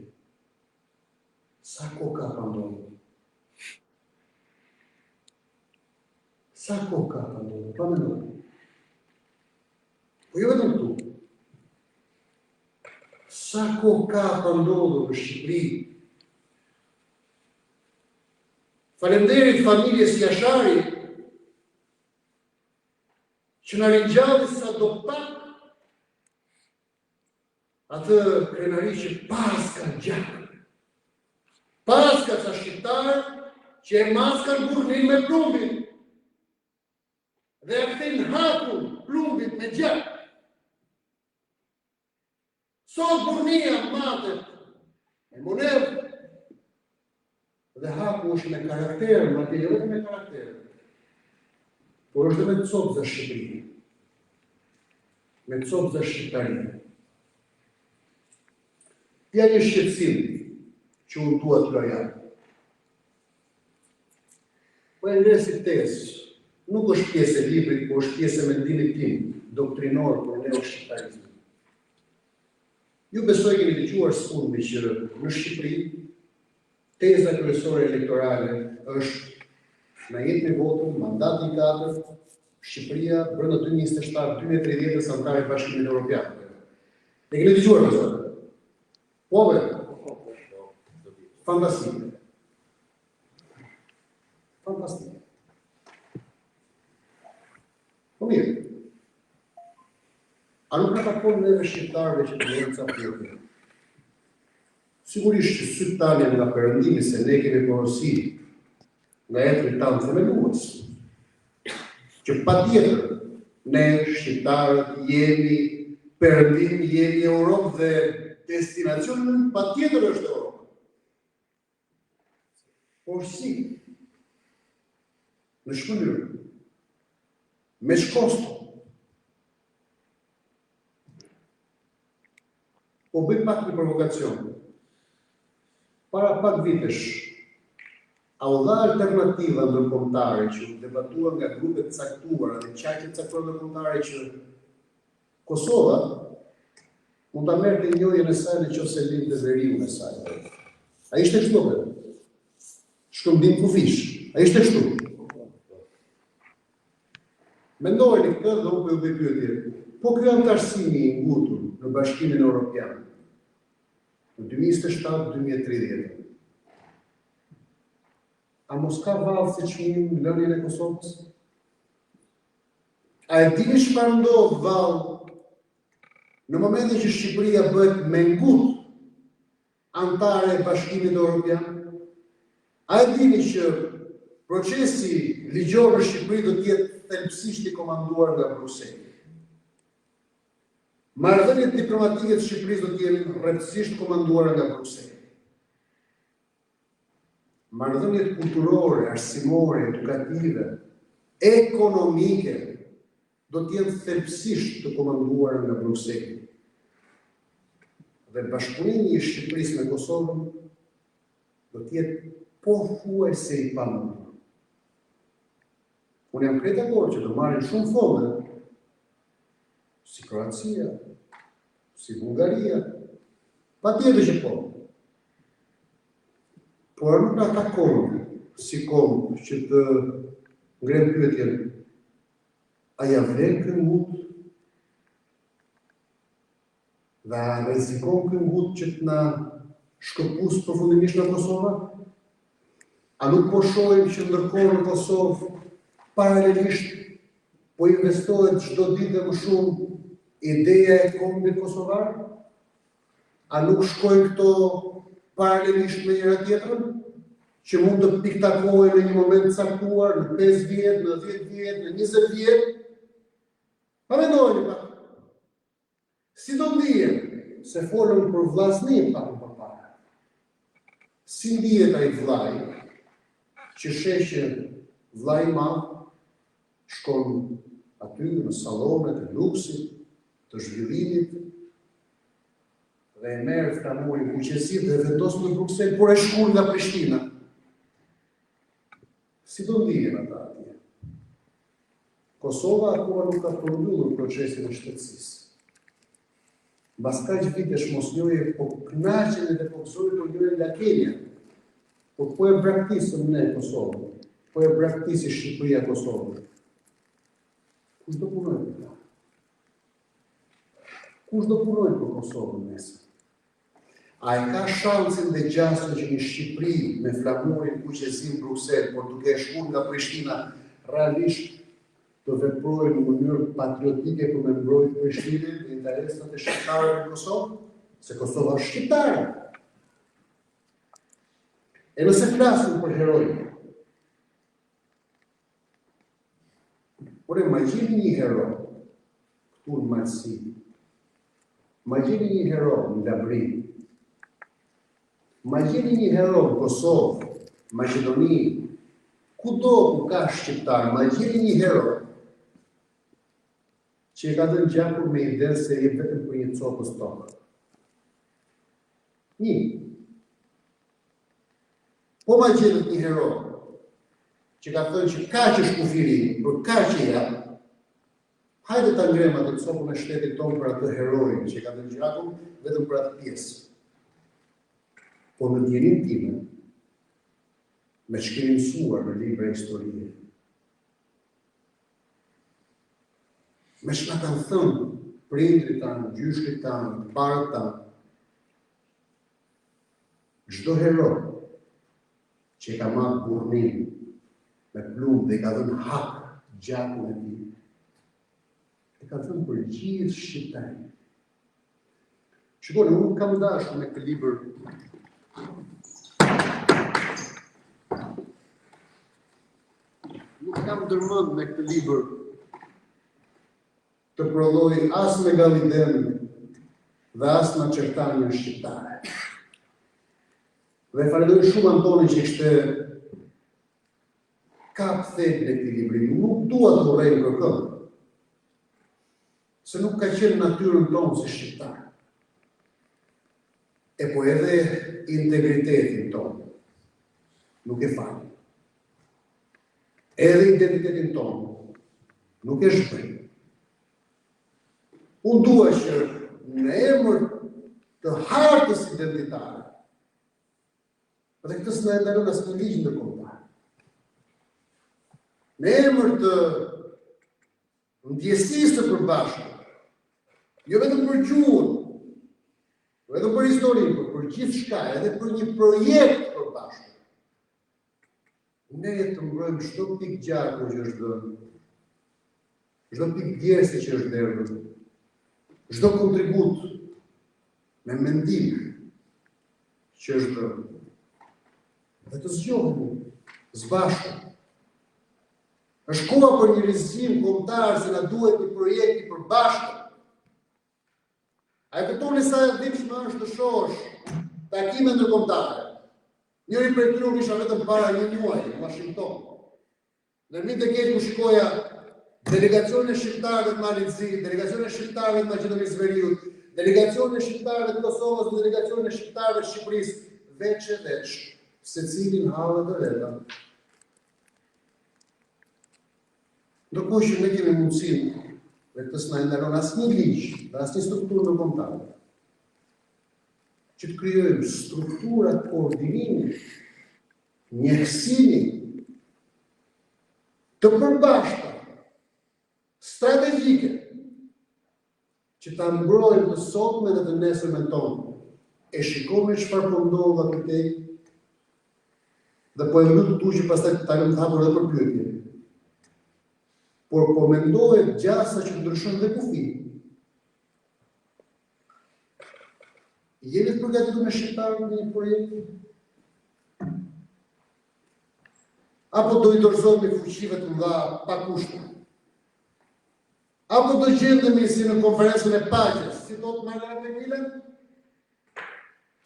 sa koka pandonë. Sa koka pandonë, pa me nërë. Po jo vetëm këtu. Sa koka pandonë në Shqipëri. Falenderit familjes Jashari, që në rinjallë sa do pak atë krenari që pas ka gjakë. Pas ka sa shqiptarë që e maskan burnin me plumbin. Dhe e këtejnë hakun plumbit me gjakë. Sot burnia matet me monedë. Dhe haku është me karakter, ma të jo me karakter. Por është dhe me copë za Shqipëri. Me copë za Shqiptari. Tja një shqetësim që unë tua të loja. Po e nërësi tesë, nuk është pjesë e librit, po është pjesë e mendimit tim, doktrinor për neo-shqiptarizm. Ju besoj keni dëgjuar sfundmi që në Shqipëri teza kryesore elektorale është na jepni votën, mandati 4, Shqipëria brenda 2027-2030 anëtare e Bashkimit Evropian. E keni dëgjuar më sot? Po be? Fantastike. Fantastike. Po mirë. A nuk ka takon neve shqiptarëve që të nërë ca pjotën? Sigurisht që sytë tani nga përëndimi se ne kemi porosi nga etri tanë themeluës, që pa tjetër ne shqiptarët jemi përëndim, jemi Europë dhe destinacionën pa tjetër është Europë. Por si? Në shkëndyrë, me shkosto. Po bëj pak një provokacion. Para pak vitesh, a u dha alternativa ndërkombëtare që u debatua nga grupet caktuara dhe qaqet caktuara ndërkombëtare që Kosova mund ta merrte njëjën e saj nëse lindte veriu me saj. A ishte kështu apo? Shkëmbim kufish. A ishte kështu? Mendojeni këtë dhe unë po ju bëj pyetje. Po ky antarësimi i ngutur në Bashkimin Evropian në 2027-2030. A mos ka vallë si çmim në lënien e Kosovës? A e dini çfarë ndodh vallë në momentin që Shqipëria bëhet me ngut antare e Bashkimit Evropian? A e dini që procesi ligjor në Shqipëri do të jetë thelbësisht i komanduar nga Bruseli? Marrëdhëniet diplomatike të Shqipërisë do të jenë rrethësisht komanduara nga Brukseli. Marrëdhëniet kulturore, arsimore, edukative, ekonomike do të jenë thelbësisht të komanduara nga Brukseli. Dhe bashkëpunimi i Shqipërisë me Kosovën do të jetë pothuajse i pamundur. Unë jam krejt dakord që do marrin shumë fonde, si Kroacia, si Bullgaria, patjetër që po. Por nuk na takon si kom që të ngrem pyetjen, a ja vlen ky ngut? Dhe a rrezikon ky ngut që të na shkëpus përfundimisht në Kosovë? A nuk po shohim që ndërkohë në Kosovë paralelisht po investohet çdo ditë më shumë ideja e kombit kosovar? A nuk shkojnë këto paralelisht me njëra tjetrën, që mund të piktakohen në një moment caktuar, në 5 vjet, në 10 vjet, në 20 vjet? Pa mendojnë pak. Si do ndihem se folëm për vllaznin pak më parë? Si ndihet ai vllai që sheh vllai i madh shkon aty në sallonet e luksit, të zhvillimit, dhe e merr flamurin kuqesit dhe vendos në Bruksel, por e shkon nga Prishtina. Si do ndihen ata atje? Kosova akoma nuk ka përmbyllur procesin e shtetësisë. Mbas kaq vitesh mosnjohje po kënaqen edhe po gëzojnë për njërin nga Kenia. Por po e braktisëm ne Kosovën, po e braktisi Shqipëria Kosovën. Kush do punojë për ta? Kush do punojë për Kosovën nesër? A e ka shansin dhe gjasën që një Shqipëri me flamurin kuqesin Bruksel, por duke shkuar nga Prishtina, realisht të veprojë në mënyrë patriotike për me mbrojtë Prishtinën dhe interesat e shqiptarëve në Kosovë, se Kosova është shqiptare. E nëse flasim për herojë, por e imagjini një hero këtu në Malsi, imagjini një hero në Labri, imagjini një hero në Kosovë, Maqedoni, kudo ku ka shqiptar, imagjini një hero që e ka dhënë gjakur me idenë se je vetëm për një copës tokë. Një. Po ma gjendet një hero që ka thënë që ka që shkufiri, për ka që ja, hajde ta ngrem atë copën e shtetit tonë për atë herojin që ka dhënë gjakur vetëm për atë pjesë. Po në djenin time, me që kemi mësuar në libra historie, me që nga kanë thënë prindrit tanë, gjyshrit tanë, parët tanë, çdo hero që ka marrë burrin me plumë dhe ka dhënë hak gjakun e tij, e ka thënë për gjithë shqiptarin. Shikoni, unë kam dashur me këtë libër nuk kam dërmend me këtë libër të prodhoj as me Galliden dhe as me Çertanin shqiptare. Dhe falenderoj shumë Antonin që ishte kap thellë në këtë libër. Nuk dua të urrej kërkën, se nuk ka qenë natyrën tonë si shqiptar. E po edhe integritetin tonë nuk e fal. Edhe identitetin tonë nuk e shprej. Unë dua që në emër të hartës identitare, dhe këtë s'na e ndalon as në ligjin ndërkombëtar, në emër të ndjesisë të përbashkët, jo vetëm për gjuhën, jo vetëm për historinë, por për gjithçka, edhe për një projekt përbashkët, ne të mbrojmë çdo pikë gjaku që është dhënë, çdo pikë djersi që është dhënë, çdo kontribut me mendim që është dhënë, dhe të zgjohemi zbashku. Është koha për një rizim kombëtar se na duhet një projekt i përbashkët. A e kuptoni sa e dhimbshme është të shohësh takime ndërkombëtare. Njëri prej tyre u isha vetëm para një muaji në Washington. Në një të keq u shikoja delegacione shqiptare të Malizit, delegacione shqiptare të Maqedonisë Veriut, delegacione shqiptare të Kosovës, delegacione shqiptare të Shqipërisë, veç e veç, secilin hallë të veta. Ndërkohë që ne kemi mundësinë dhe të s'na ndaron asnjë ligj, asnjë strukturë ndërkombëtare, që të krijojmë struktura të koordinimit, njësimi, të përbashkëta, strategjike, që ta mbrojmë të sotme dhe të nesërmen tonë. E shikome çfarë po ndodh aty tek, dhe po e mbyll këtu që pastaj ta lëm të hapur edhe për pyetje. Por po mendohet gjasa që ndryshon dhe kufi. Jeni të përgatitur me shqiptarët në një projekt? Apo do i dorëzohemi fuqive të mëdha pa kushte? Apo do gjendemi si në konferencën e paqes, si thot Margaret Macmillan?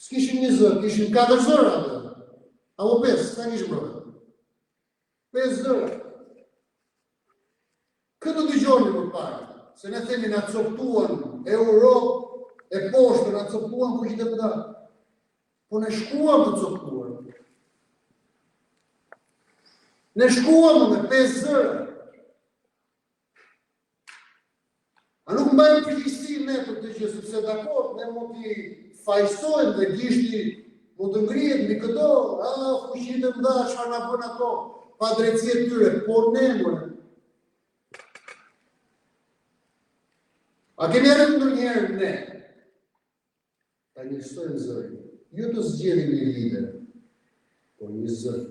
S'kishim një zë, kishim 4 zëra atë. Apo 5, sa kishim bërë? 5 zëra. Këtë dëgjoni më parë, se ne themi na coptuan Europë e poshtë, na coptuan fuqitë e mëdha. Po ne shkuam të coptuar. Ne shkuam me 5 zëra. A nuk mbajmë përgjegjësi ne për të gjë, sepse dakord, ne mund t'i fajsojmë dhe gishti mund të ngrihet mbi këto, fuqitë e mëdha, çfarë na bën ato, pa drejtësi e tyre, por ne more. A kemi arritur ndonjëherë ne ta njësojmë zërin, jo të zgjedhim një lider, por një zër.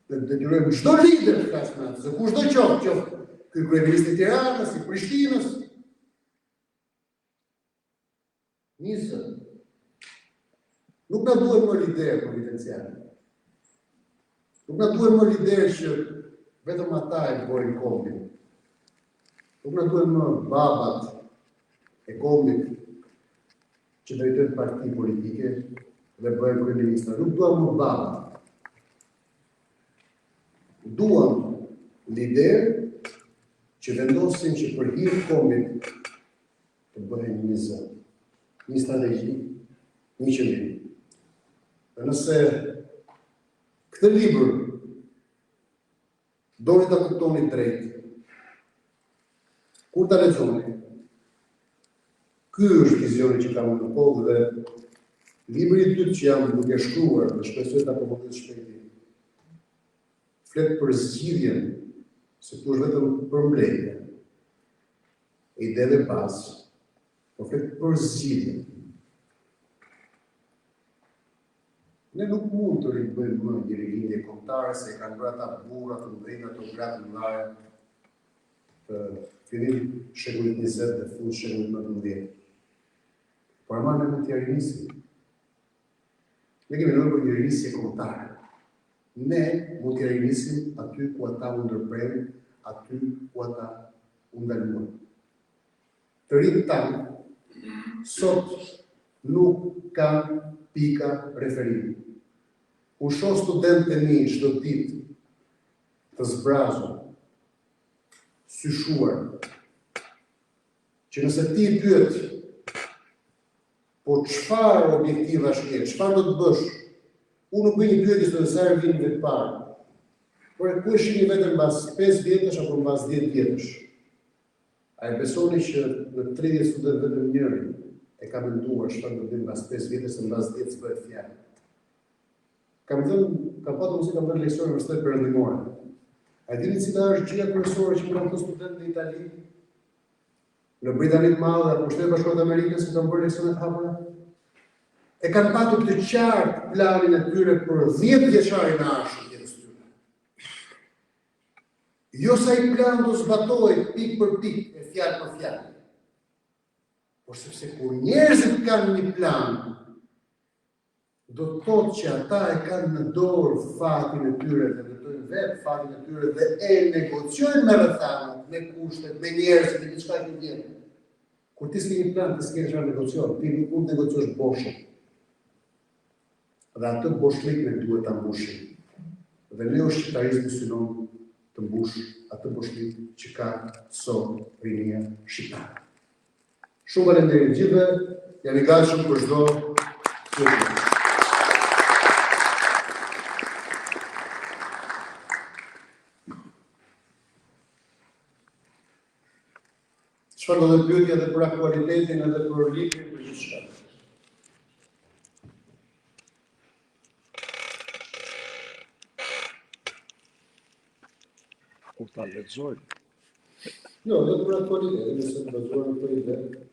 Dhe detyrojmë çdo lider të flasë me atë, se kushdo qoftë ky kryeminist i Tiranës, i Prishtinës, një zër. Nuk na duhet më lider providenciale. Nuk na duhet më lider që vetëm ata e bëjnë kombin. Nuk na duhet më babat e kombit që drejtojnë parti politike dhe bëjnë kryeministra. Nuk duam më babat. Duam lider që vendosin që për hir të kombit të bëhen një zë, një strategji, një qëllim. Dhe nëse këtë libër doni ta kuptoni drejt, kur ta lexoni, ky është vizioni që kam në kokë dhe libri i dytë që jam duke shkruar dhe shpresoj ta publikoj shpejt. Flet për zgjidhjen, se këtu është vetëm përmbledhje e ideve bazë, por flet për zgjidhjen. Ne nuk mund të ribëjmë më një rilindje kombëtare se kanë bërë ata burra të mëdhenj, ato gratë të mëdha të fillim shekullit 20 dhe fund shekullit 19. Por ama ne mund t'ja rinisim. Ne kemi nevojë për një rinisje kombëtare. Ne mund t'ja rinisim aty ku ata u ndërprerën, aty ku ata u ndaluan. Të rinjtë tanë sot nuk kanë pika referimi. Unë shoh studentët e mi çdo ditë të zbrazur, syshuar, që nëse ti i pyet, po çfarë objektivash ke, çfarë do të bësh? Unë nuk bëj një pyetje se sa herë vini vetë parë. Por ku e shihni vetëm mbas 5 vjetësh apo mbas 10 vjetësh? A e besoni që në 30 studentë vetëm njëri e ka menduar çfarë do të bëjë mbas 5 vjetësh se mbas 10 s'bëhet fjalë? Kam patur mundësi kam bërë leksione universitare perëndimore. A dini cila është gjëja kryesore që kanë këto studentë në Itali? Në Britaninë të Madhe apo Shtetet Bashkuara të Amerikës që kanë bërë leksione të hapura? E kanë patur të qartë planin e tyre për 10 vjeçarin e ardhshëm jetës së tyre. Jo sa i plan do zbatohet pik për pik, e fjalë për fjalë. Por sepse kur njerëzit kanë një plan, do të thotë që ata e kanë në dorë fatin e tyre dhe vetojnë vetë fatin e tyre dhe e negociojnë me rrethanat, me kushtet, me njerëzit, me diçka që vjen. Kur ti s'ke një plan, ti s'ke çfarë negocion, ti nuk mund të negociosh boshën. Dhe atë boshlikën e duhet ta mbushim. Dhe neo shqiptarizmi synon të mbush atë boshlik që ka sot rinia shqiptare. Shumë faleminderit gjithëve, jam i gatshëm për çdo pyetje. Çfarë do të pyetje edhe për aktualitetin edhe për librin për gjithçka. Kur ta lexoj, Jo, edhe për aktualitetin, nëse të vazhdojmë këtë ide.